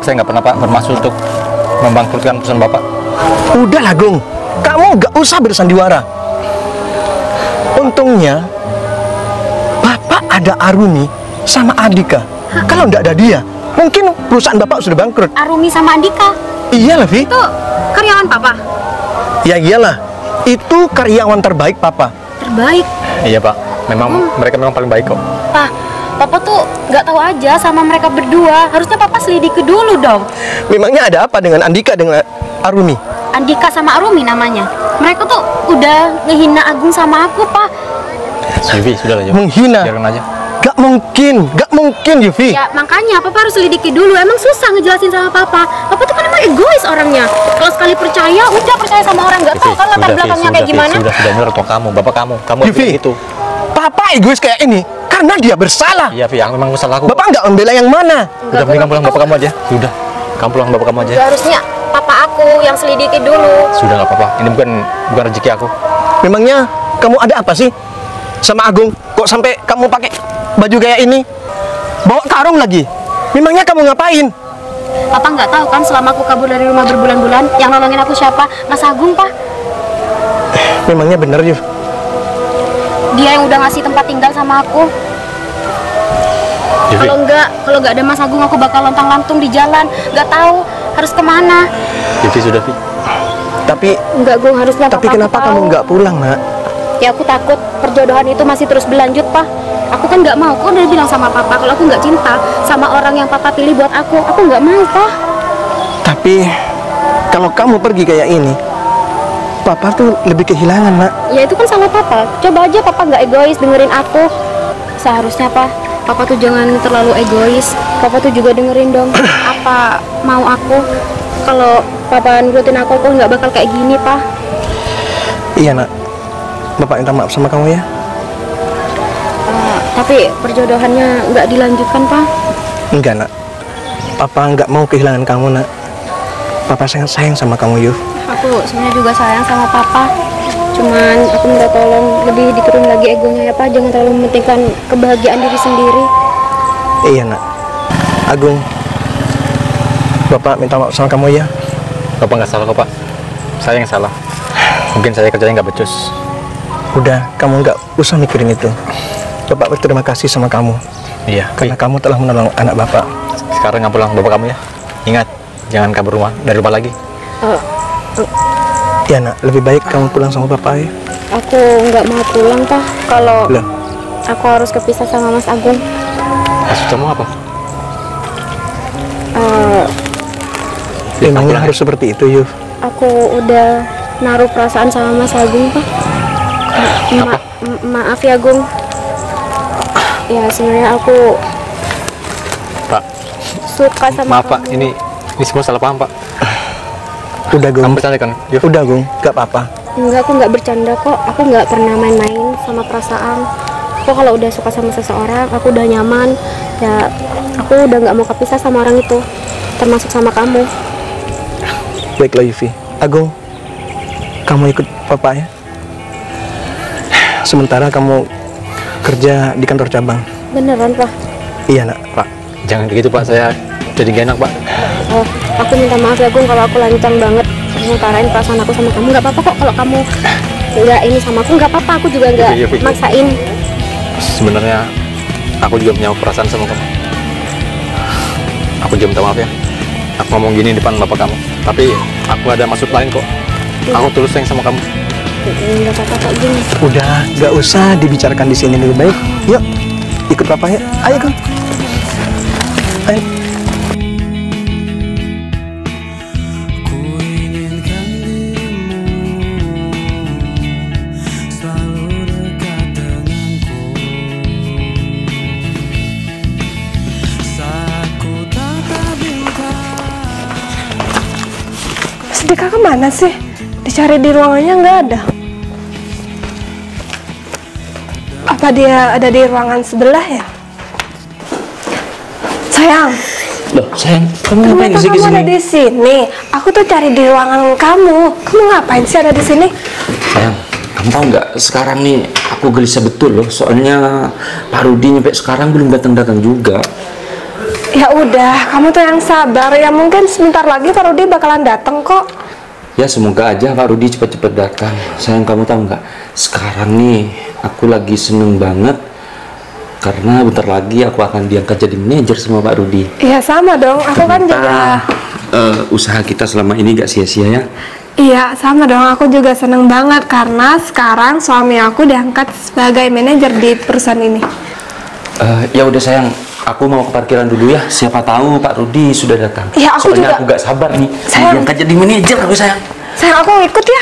saya nggak pernah, Pak, bermaksud untuk membangkrutkan perusahaan Bapak. Udahlah, Gung. Kamu nggak usah bersandiwara. Untungnya, Bapak ada Aruni sama Andika. Kalau nggak ada dia, mungkin perusahaan Bapak sudah bangkrut. Arumi sama Andika Iyalah, Vi. itu karyawan Papa Ya iyalah. Itu karyawan terbaik Papa. terbaik. Iya, Pak. Mereka memang paling baik kok. Pak, Papa tuh nggak tahu aja sama mereka berdua. Harusnya Papa selidiki dulu dong. Memangnya ada apa dengan Andika dengan Aruni? Andika sama Arumi namanya. Mereka tuh udah ngehina Agung sama aku, Pak. Yufi, sudah lah, Yufi. Menghina. Biarkan aja. Gak mungkin, Yufi. Ya makanya Papa harus selidiki dulu. Emang susah ngejelasin sama Papa. Papa tuh kan emang egois orangnya. Kalau sekali percaya, udah percaya sama orang. Nggak tahu kan latar belakangnya kayak gimana. Sudah, ini orang tua kamu, bapak kamu. Kamu Yufi, itu. Papa egois kayak ini karena dia bersalah. Iya, Vi, yang memang salah aku. Bapak nggak membela yang mana? Udah, mending kamu pulang bapak kamu aja. Sudah. Kamu pulang bapak kamu aja. Ya, harusnya Papa aku yang selidiki dulu. Sudah, nggak apa-apa. Ini bukan rezeki aku. Memangnya kamu ada apa sih sama Agung? Kok sampai kamu pakai baju kayak ini? Bawa karung lagi. Memangnya kamu ngapain? Papa nggak tahu kan selama aku kabur dari rumah berbulan-bulan yang nolongin aku siapa? Mas Agung, Pak. Memangnya bener, Yuf? Dia yang udah ngasih tempat tinggal sama aku. Yufi, Kalau nggak ada Mas Agung aku bakal lontang-lantung di jalan. Nggak tahu harus kemana. Yufi, sudah, Vi. Tapi Nggak, Gung, harusnya tapi Papa kenapa aku tahu. kamu nggak pulang, Nak? Ya aku takut perjodohan itu masih terus berlanjut, Pak. Aku kan nggak mau. Aku udah bilang sama Papa kalau aku nggak cinta sama orang yang Papa pilih buat aku nggak mau, Pak. Tapi kalau kamu pergi kayak ini, Papa tuh lebih kehilangan, Nak. Ya itu kan salah Papa. Coba aja Papa nggak egois dengerin aku. Seharusnya Papa tuh jangan terlalu egois. Papa tuh juga dengerin dong apa mau aku. Kalau Papa nurutin aku nggak bakal kayak gini, Pak. Iya, Nak. Bapak minta maaf sama kamu ya. Tapi perjodohannya nggak dilanjutkan, Pak. Enggak, Nak. Papa nggak mau kehilangan kamu, Nak. Papa sangat sayang sama kamu, Yuf. Aku sebenarnya juga sayang sama Papa. Cuman aku minta tolong lebih diturunin lagi egonya ya, Pak. Jangan terlalu mementingkan kebahagiaan diri sendiri. Iya, Nak. Agung, Bapak minta maaf sama kamu ya. Bapak nggak salah kok, Pak. Saya yang salah. Mungkin saya kerjanya nggak becus. Udah, kamu nggak usah mikirin itu. Bapak berterima kasih sama kamu Iya, karena kamu telah menolong anak Bapak. sekarang nggak pulang bapak kamu ya. Ingat, jangan kabur dari rumah lagi. Ya, Nak, lebih baik kamu pulang sama Bapak ya. Aku nggak mau pulang, Pak. Kalau Loh, aku harus kepisah sama Mas Agung. Maksud kamu apa? memangnya pulang harus seperti itu, Yuf? Aku udah naruh perasaan sama Mas Agung, Pak. Apa? Maaf ya, Gung. Ya sebenarnya aku Pak, suka sama maaf Pak, kamu. ini semua salah paham Pak. Udah, Gung. Kamu bercanda kan? Yuf. Udah, Gung. Gak apa-apa. Enggak, aku nggak bercanda kok. Aku nggak pernah main-main sama perasaan. Aku kalau udah suka sama seseorang, aku udah nyaman. Ya, aku udah nggak mau kepisah sama orang itu, termasuk sama kamu. Baiklah, Yufi. Agung, kamu ikut Papa ya. Sementara kamu kerja di kantor cabang. Beneran, Pak? Iya, Nak. Pak, jangan begitu Pak, saya jadi gak enak Pak. Oh, aku minta maaf ya, Gung, kalau aku lancang banget ngutarain perasaan aku sama kamu. Nggak apa-apa kok kalau kamu nggak ini sama aku, nggak apa-apa. Aku juga nggak Iya, iya. maksain. Sebenarnya aku juga punya perasaan sama kamu. Aku juga minta maaf ya. Aku ngomong gini depan bapak kamu, tapi aku gak ada maksud lain kok. Aku tulus sayang sama kamu. Nggak apa-apa kok, Gung. Udah, gak usah dibicarakan di sini lebih baik. Yuk, ikut Papa ya. Ayo, Gung. Ayo. Dika kemana sih? Dicari di ruangannya nggak ada. Apa dia ada di ruangan sebelah ya? Sayang, Loh, sayang, kamu ngapain ternyata sih kamu ada di sini. Aku tuh cari di ruangan kamu. Kamu ngapain sih ada di sini? Sayang, kamu tahu nggak sekarang nih aku gelisah betul loh. Soalnya Pak Rudi sampai sekarang belum datang-datang juga. Ya udah, kamu tuh yang sabar ya. Mungkin sebentar lagi Pak Rudi bakalan datang kok. Ya semoga aja Pak Rudi cepat-cepat datang. Sayang, kamu tahu nggak? Sekarang nih aku lagi seneng banget karena bentar lagi aku akan diangkat jadi manajer sama Pak Rudi. Iya sama dong, aku kan juga. Usaha kita selama ini nggak sia-sia ya. Iya sama dong, aku juga seneng banget karena sekarang suami aku diangkat sebagai manajer di perusahaan ini. Ya udah sayang, aku mau ke parkiran dulu ya. Siapa tahu Pak Rudi sudah datang. Iya, aku soalnya juga. aku gak sabar nih. Sayang. Diangkat jadi manajer aku sayang. Sayang, aku ikut ya.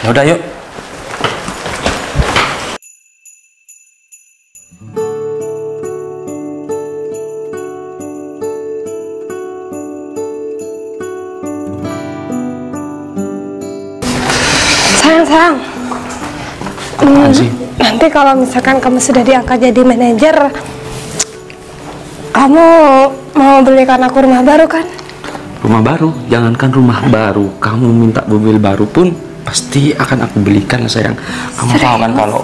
Ya udah yuk. Sayang. Apaan sih? Nanti kalau misalkan kamu sudah diangkat jadi manajer, kamu mau belikan aku rumah baru kan? Rumah baru? Jangankan rumah baru, kamu minta mobil baru pun pasti akan aku belikan sayang. Kamu tahu kan kalau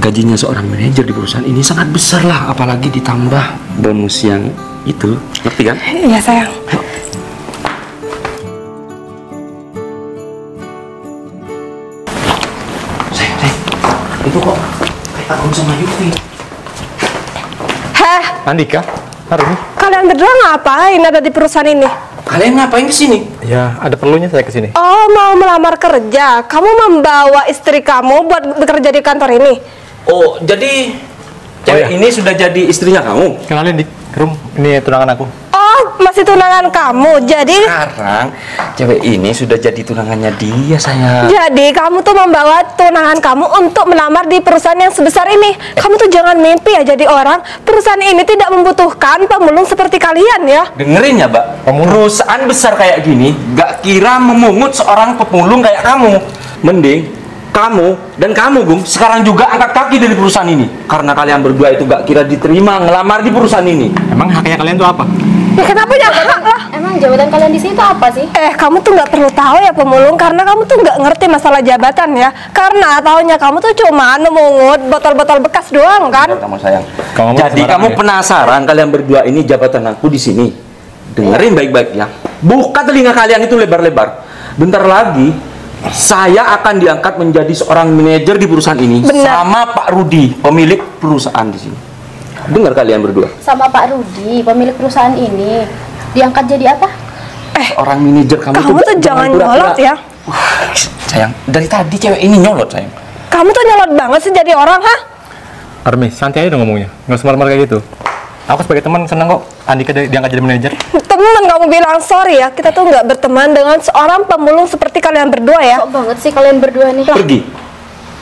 gajinya seorang manajer di perusahaan ini sangat besar lah, apalagi ditambah bonus yang itu, ngerti kan? Iya sayang. Sayang, itu kok kayak Agung sama Yufi. Heh, Andika, Arumi. kalian berdua ngapain ada di perusahaan ini? Kalian ngapain kesini? Ya, ada perlunya saya kesini. Oh, mau melamar kerja. Kamu membawa istri kamu buat bekerja di kantor ini? Oh, jadi cewek iya. ini sudah jadi istrinya kamu? Kenalin, Dik. Rum, ini tunangan aku. Oh, masih tunangan kamu. Jadi Sekarang cewek ini sudah jadi tunangannya dia, sayang. Jadi kamu tuh membawa tunangan kamu untuk melamar di perusahaan yang sebesar ini. Kamu tuh jangan mimpi ya jadi orang. Perusahaan ini tidak membutuhkan pemulung seperti kalian ya. Dengerin ya, Mbak. Perusahaan besar kayak gini gak kira memungut seorang pemulung kayak kamu. Mending kamu dan kamu, Gung, sekarang juga angkat kaki dari perusahaan ini. Karena kalian berdua itu gak kira diterima ngelamar di perusahaan ini. Emang haknya kalian tuh apa? Ya kenapa ya hak lah? Emang jabatan kalian di sini tuh apa sih? Kamu tuh nggak perlu tahu ya pemulung karena kamu tuh nggak ngerti masalah jabatan ya. Karena taunya kamu tuh cuma memungut botol-botol bekas doang kan? Kamu sayang. Kamu Jadi sembarangan kamu ya? penasaran kalian berdua ini jabatan aku di sini. Dengerin baik-baik ya. Buka telinga kalian itu lebar-lebar. Bentar lagi saya akan diangkat menjadi seorang manajer di perusahaan ini. Benar. Sama Pak Rudi, pemilik perusahaan di sini. Dengar kalian berdua. Sama Pak Rudi, pemilik perusahaan ini. Diangkat jadi apa? Seorang manajer kamu Kamu tuh jangan jangan pura-pura. nyolot ya. Sayang, dari tadi cewek ini nyolot, sayang. Kamu tuh nyolot banget sih jadi orang, ha? Armi, santai aja dong ngomongnya. Nggak usah marah-marah kayak gitu. Aku sebagai teman senang kok Andika diangkat jadi manajer. Temen kamu bilang sorry ya, kita tuh nggak berteman dengan seorang pemulung seperti kalian berdua ya. Kok banget sih kalian berdua nih? Pergi.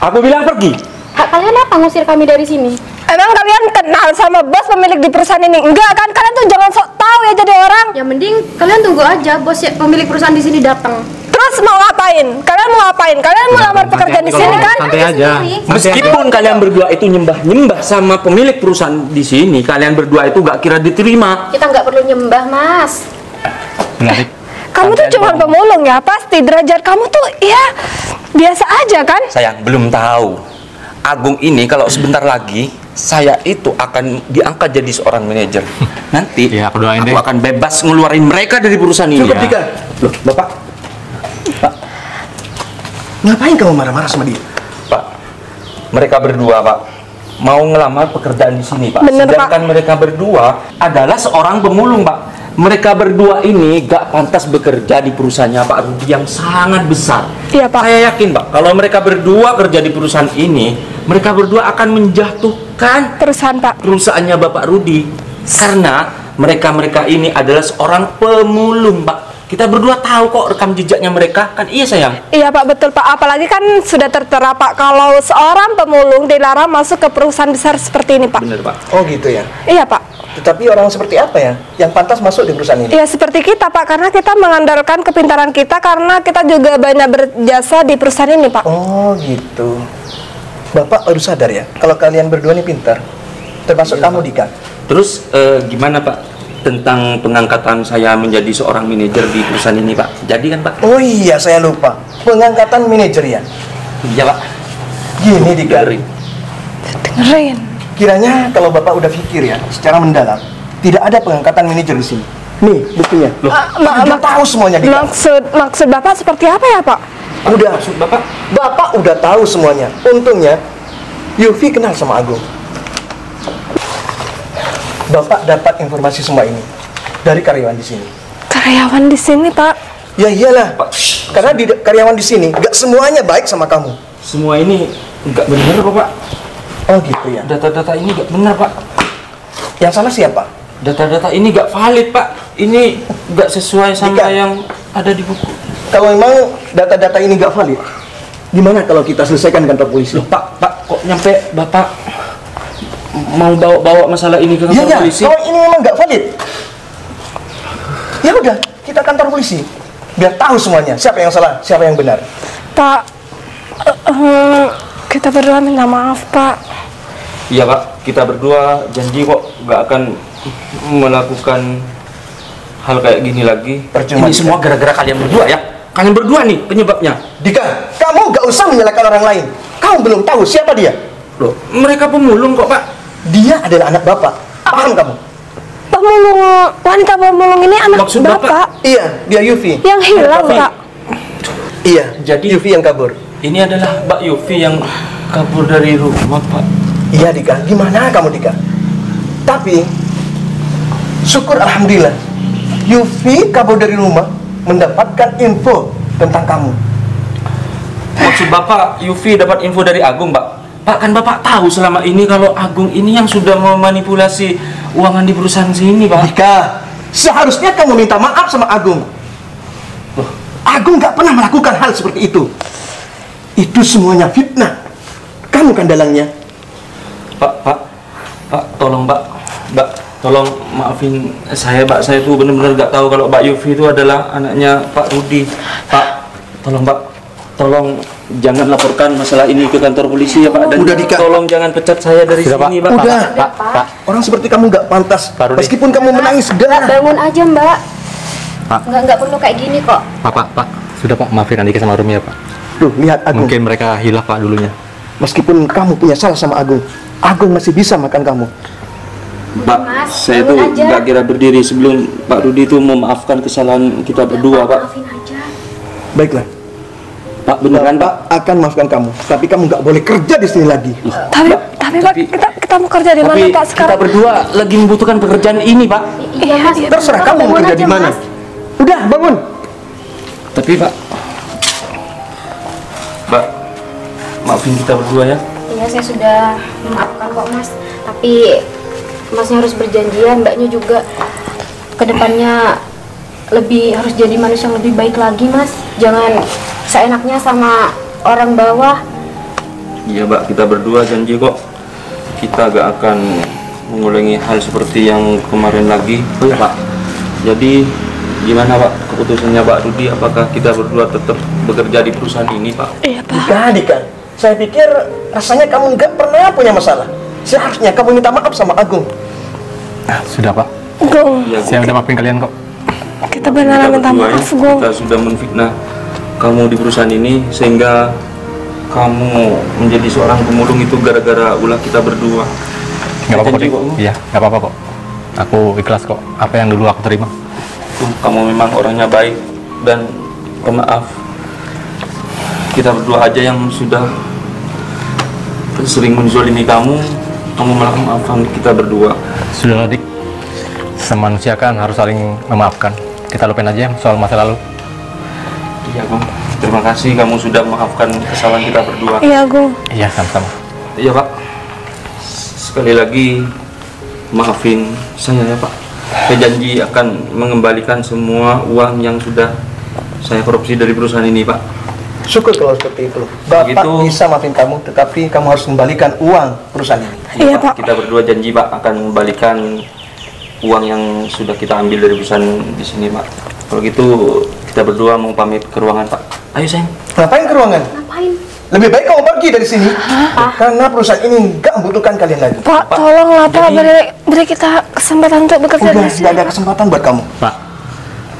Aku bilang pergi. Hak kalian apa ngusir kami dari sini? Emang kalian kenal sama bos pemilik di perusahaan ini? Enggak kan? Kalian tuh jangan sok tahu ya jadi orang. Ya mending kalian tunggu aja bos ya pemilik perusahaan di sini datang. Terus mau ngapain? Kalian mau ngapain? Kalian mau lamar pekerjaan di sini kan? Santai aja. Meskipun kalian berdua itu nyembah-nyembah sama pemilik perusahaan di sini, kalian berdua itu gak kira diterima. Kita nggak perlu nyembah mas. Benar, Dik. Kamu tuh cuma pemulung ya, pasti derajat kamu tuh ya biasa aja kan? Sayang, belum tahu. Agung ini kalau sebentar lagi saya itu akan diangkat jadi seorang manajer. Nanti Ya, aku doain aku deh. akan bebas ngeluarin mereka dari perusahaan ini. Cukup, Dika. Loh, Bapak. Pak, Ngapain kamu marah-marah sama dia? Pak. Mereka berdua, Pak, mau ngelamar pekerjaan di sini, Pak. Bener, Sedangkan mereka berdua adalah seorang pemulung, Pak. Mereka berdua ini gak pantas bekerja di perusahaannya Pak Rudi yang sangat besar. Iya, Pak. Saya yakin, Pak, kalau mereka berdua kerja di perusahaan ini, mereka berdua akan menjatuhkan Perusahaan Pak. perusahaannya Bapak Rudi. Karena mereka ini adalah seorang pemulung, Pak. Kita berdua tahu kok rekam jejaknya mereka, kan iya sayang? Iya Pak, betul Pak. Apalagi kan sudah tertera Pak kalau seorang pemulung dilarang masuk ke perusahaan besar seperti ini Pak. Bener, Pak. Oh gitu ya. Iya Pak. Tetapi orang seperti apa ya yang pantas masuk di perusahaan ini? Ya seperti kita Pak, karena kita mengandalkan kepintaran kita karena kita juga banyak berjasa di perusahaan ini Pak. Oh gitu. Bapak harus sadar ya, kalau kalian berdua ini pintar. Termasuk kamu, Dika. Terus gimana Pak tentang pengangkatan saya menjadi seorang manajer di perusahaan ini Pak? Jadi kan Pak? Oh iya, saya lupa. Pengangkatan manajer ya. Iya Pak. Gini Dika, Dengerin. kiranya kalau Bapak udah pikir ya, secara mendalam, tidak ada pengangkatan manajer di sini. Nih, buktinya. Loh, udah tahu semuanya, Dika. Maksud Bapak seperti apa ya, Pak? Udah, Bapak udah tahu semuanya. Untungnya, Yufi kenal sama Agung. Bapak dapat informasi semua ini dari karyawan di sini. Karyawan di sini, Pak. Ya iyalah, karena karyawan di sini nggak semuanya baik sama kamu. Semua ini nggak benar kok, Pak. Oh gitu ya. Data-data ini nggak benar, Pak. Yang salah siapa? Data-data ini nggak valid, Pak. Ini nggak sesuai sama Dika. yang ada di buku. Kalau memang data-data ini nggak valid, gimana kalau kita selesaikan kantor polisi? Loh, Pak, kok nyampe Bapak mau bawa masalah ini ke Iya, kantor ya. polisi? Kalau ini memang nggak valid, ya udah kita kantor polisi biar tahu semuanya siapa yang salah, siapa yang benar. Pak, kita berdua minta maaf, Pak. Iya, Pak. Kita berdua janji kok nggak akan melakukan hal kayak gini lagi. Percuma, Ini Dika. semua gara-gara kalian berdua ya. Kalian berdua nih penyebabnya. Dika, kamu nggak usah menyalahkan orang lain. Kamu belum tahu siapa dia. Loh, mereka pemulung kok, Pak. Dia adalah anak Bapak. Paham kamu? Pemulung, wanita pemulung ini anak Maksud Bapak Iya, dia Yufi. yang hilang, Bapak. Pak. Iya, Jadi- Yufi yang kabur. Ini adalah Mbak Yufi yang kabur dari rumah, Pak. Iya Dika, gimana kamu Dika? Tapi syukur alhamdulillah, Yufi kabur dari rumah mendapatkan info tentang kamu. Maksud Bapak, Yufi dapat info dari Agung, Pak? Pak, kan Bapak tahu selama ini kalau Agung ini yang sudah memanipulasi uangan di perusahaan sini, Pak. Dika, seharusnya kamu minta maaf sama Agung. Loh, Agung nggak pernah melakukan hal seperti itu. Itu semuanya fitnah. Kamu kan dalangnya. Pak, tolong Mbak, tolong maafin saya, Pak. Saya tuh benar-benar nggak tahu kalau Mbak Yufi itu adalah anaknya Pak Rudi. Pak, tolong Mbak, tolong jangan laporkan masalah ini ke kantor polisi ya, Pak. Dan Udah, Dika. tolong jangan pecat saya dari Sudah, sini, Pak. Pak. Udah, Pak. orang seperti kamu nggak pantas. Pak Rudi. Meskipun kamu menangis Mbak, darah. bangun aja, Mbak. Pak. Nggak perlu kayak gini kok. Pak. Sudah, Pak. Maafin Andika sama Rumi ya, Pak. Tuh, lihat Agung. Mungkin mereka hilaf, Pak, dulunya. Meskipun kamu punya salah sama Agung, Agung masih bisa makan kamu. Pak, Mas, saya tuh bangun aja. nggak kira berdiri sebelum Pak Rudi itu memaafkan kesalahan kita berdua, Pak. Maafin aja. Baiklah, Pak, beneran, Pak. Bapak akan maafkan kamu, tapi kamu nggak boleh kerja di sini lagi. Tapi Pak, kita mau kerja di mana, Tapi Pak, kita sekarang? berdua lagi membutuhkan pekerjaan ini, Pak. Iya, Mas. Terserah kamu mau bangun kerja aja, di mana. Mas. Udah, bangun. Tapi Pak, Mbak, maafin kita berdua ya. Iya, saya sudah memaafkan kok, Mas. Tapi Masnya harus berjanjian, Mbaknya juga kedepannya harus jadi manusia yang lebih baik lagi, Mas. Jangan seenaknya sama orang bawah. Iya, Mbak, kita berdua janji kok kita gak akan mengulangi hal seperti yang kemarin lagi. Oh ya, Pak. Jadi gimana, Pak, keputusannya Pak Rudi? Apakah kita berdua tetap bekerja di perusahaan ini, Pak? Iya, Pak. Dika, saya pikir rasanya kamu nggak pernah punya masalah. Seharusnya kamu minta maaf sama Agung. Sudah, Pak. Gung, Ya, Saya udah maafin kalian kok. kita beneran minta berdua ya, maaf, Gung. kita sudah menfitnah kamu di perusahaan ini sehingga kamu menjadi seorang pemulung itu gara-gara ulah kita berdua. Nggak apa-apa, Janji Dik. kok. Iya, nggak apa-apa kok. Aku ikhlas kok. Apa yang dulu aku terima. Kamu memang orangnya baik dan pemaaf. Kita berdua aja yang sudah sering menzolimi kamu melakukan maafan kita berdua. Sudahlah, Dik. Semanusia kan harus saling memaafkan. Kita lupain aja soal masa lalu. Iya, Bang. Terima kasih kamu sudah memaafkan kesalahan kita berdua. Iya, Gung. Iya, sama-sama. Iya, Pak. Sekali lagi maafin saya ya, Pak. Saya janji akan mengembalikan semua uang yang sudah saya korupsi dari perusahaan ini, Pak. Syukur kalau seperti itu. Bapak Begitu. bisa maafin kamu, tetapi kamu harus kembalikan uang perusahaan ini. Iya, Pak. Kita berdua janji, Pak, akan mengembalikan uang yang sudah kita ambil dari perusahaan di sini, Pak. Kalau gitu kita berdua mau pamit ke ruangan, Pak. Ayo, sayang. Ngapain ke ruangan? Ngapain? Lebih baik kamu pergi dari sini. Karena perusahaan ini nggak membutuhkan kalian lagi. Pak, tolonglah, Pak. Beri kita kesempatan untuk bekerja Udah, di sini. nggak ada kesempatan buat kamu. Pak,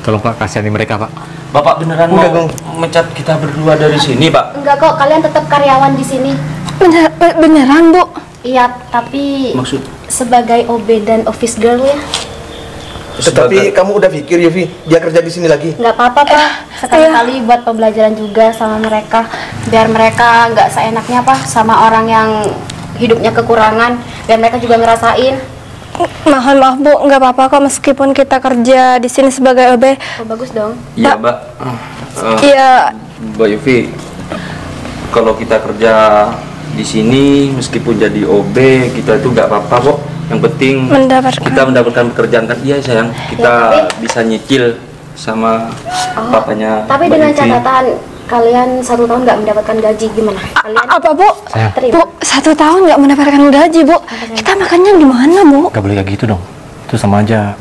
tolong Pak, kasihani mereka, Pak. Bapak beneran Udah, mau Gung. mecat kita berdua dari sini, Pak? Enggak kok, kalian tetap karyawan di sini. Beneran, Bu? Iya, tapi Maksud? sebagai OB dan office girl ya. Tetapi kamu udah pikir Yofi, dia kerja di sini lagi? Nggak apa-apa Pak, sekali-kali buat pembelajaran juga sama mereka, biar mereka nggak seenaknya Pak sama orang yang hidupnya kekurangan, biar mereka juga ngerasain. Mohon maaf Bu, nggak apa-apa kok meskipun kita kerja di sini sebagai OB. Oh, bagus dong. Iya, Mbak. Iya, Mbak Yufi, kalau kita kerja di sini meskipun jadi OB kita itu nggak apa-apa kok. Yang penting kita mendapatkan pekerjaan kan. Iya sayang, kita bisa nyicil sama papanya. Tapi Mbak dengan Yufi. catatan kalian 1 tahun nggak mendapatkan gaji gimana? Kalian apa Bu? terima? Bu, 1 tahun nggak mendapatkan gaji Bu. Kita makannya gimana Bu? Gak boleh kayak gitu dong. Itu sama aja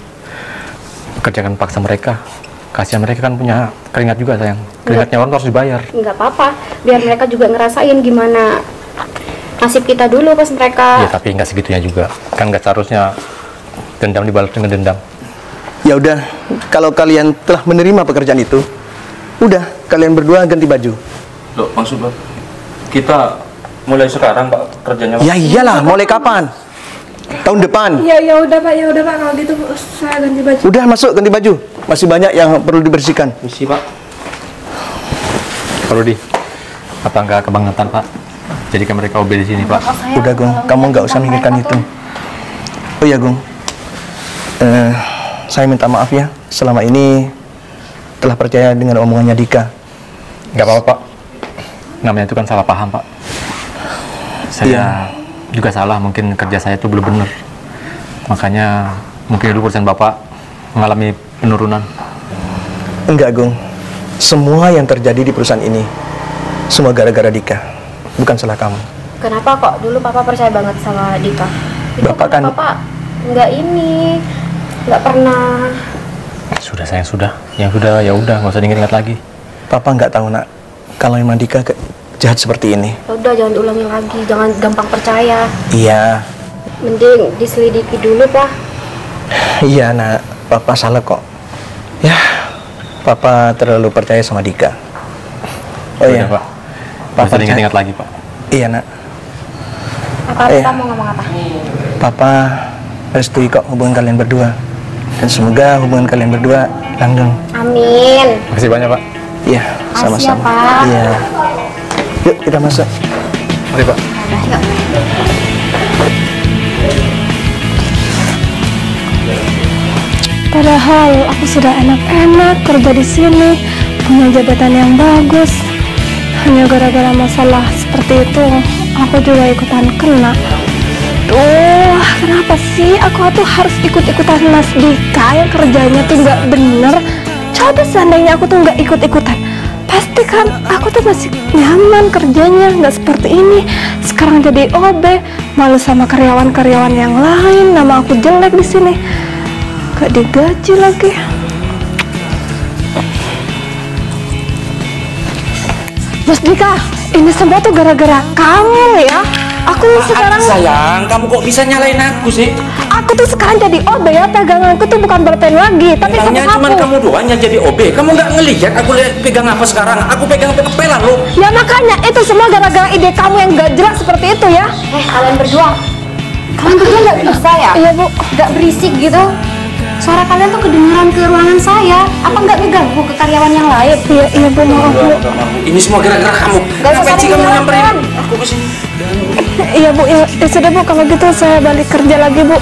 kerjakan paksa mereka. Kasihan mereka kan punya keringat juga sayang. Keringatnya orang harus dibayar. Nggak apa-apa, biar mereka juga ngerasain gimana nasib kita dulu pas mereka. Ya tapi nggak segitunya juga. Kan nggak seharusnya dendam dibalas dengan dendam. Ya udah, kalau kalian telah menerima pekerjaan itu, udah kalian berdua ganti baju. Loh, maksud Pak, kita mulai sekarang Pak kerjanya Pak? Ya iyalah, mulai kapan? Tahun depan. Ya udah Pak, kalau gitu saya ganti baju. Udah masuk ganti baju. Masih banyak yang perlu dibersihkan. Misi Pak. Kalau di apa nggak kebangetan Pak? Jadikan mereka OB di sini Pak. Udah Gung, kamu nggak usah mikirkan itu. Oh ya Gung, saya minta maaf ya. Selama ini telah percaya dengan omongannya Dika. Nggak apa-apa Pak. Namanya itu kan salah paham Pak. Saya juga salah, mungkin kerja saya itu belum benar. Makanya mungkin dulu perusahaan Bapak mengalami penurunan. Enggak Gung, semua yang terjadi di perusahaan ini semua gara-gara Dika, bukan salah kamu. Kenapa kok dulu Papa percaya banget sama Dika? Bapak kan- Papa nggak pernah. Sudah sayang, sudah. Yang sudah ya udah, nggak usah diingat-ingat lagi. Papa nggak tahu nak, kalau memang Dika jahat seperti ini. Udah jangan diulangi lagi, jangan gampang percaya. Iya, Mending diselidiki dulu Pak. iya nak, Papa salah kok. Ya, Papa terlalu percaya sama Dika. Oh Udah, iya, Pak. Nggak usah diingat-ingat lagi Pak. Iya nak, Kita mau ngomong apa? Papa restui kok hubungan kalian berdua. Dan semoga hubungan kalian berdua langgeng. Amin. Makasih banyak Pak. Iya, Makasih ya, sama-sama. Pak. Iya. Yuk kita masuk. Mari Pak. Padahal aku sudah enak-enak kerja di sini, punya jabatan yang bagus. Hanya gara-gara masalah seperti itu, aku juga ikutan kena. Duh, kenapa sih aku tuh harus ikut-ikutan Mas Dika yang kerjanya tuh nggak bener? Coba seandainya aku tuh nggak ikut-ikutan, pasti kan aku tuh masih nyaman kerjanya, nggak seperti ini. Sekarang jadi OB, malu sama karyawan-karyawan yang lain, nama aku jelek di sini. Gak digaji lagi. Mas Dika, ini semua tuh gara-gara kamu ya. Aku sekarang Sayang, kamu kok bisa nyalain aku sih? aku tuh sekarang jadi OB ya, peganganku tuh bukan bolpen lagi, tapi Emangnya sama cuma kamu. kamu doang yang jadi OB? Kamu nggak ngelihat aku pegang apa sekarang? Aku pegang pepelan loh. Ya makanya itu semua gara-gara ide kamu yang gak jelas seperti itu ya. Kalian berdua nggak bisa ya? Iya Bu. Nggak berisik gitu. Suara kalian tuh kedengaran ke ruangan saya. Apa nggak ngeganggu ke karyawan yang lain? Iya Bu, maaf Bu. Ini semua gara-gara kamu. Gak usah Ngapain sih kamu saling nyamperin menyalahkan. aku kesini? Iya Bu, ya sudah Bu, kalau gitu saya balik kerja lagi Bu.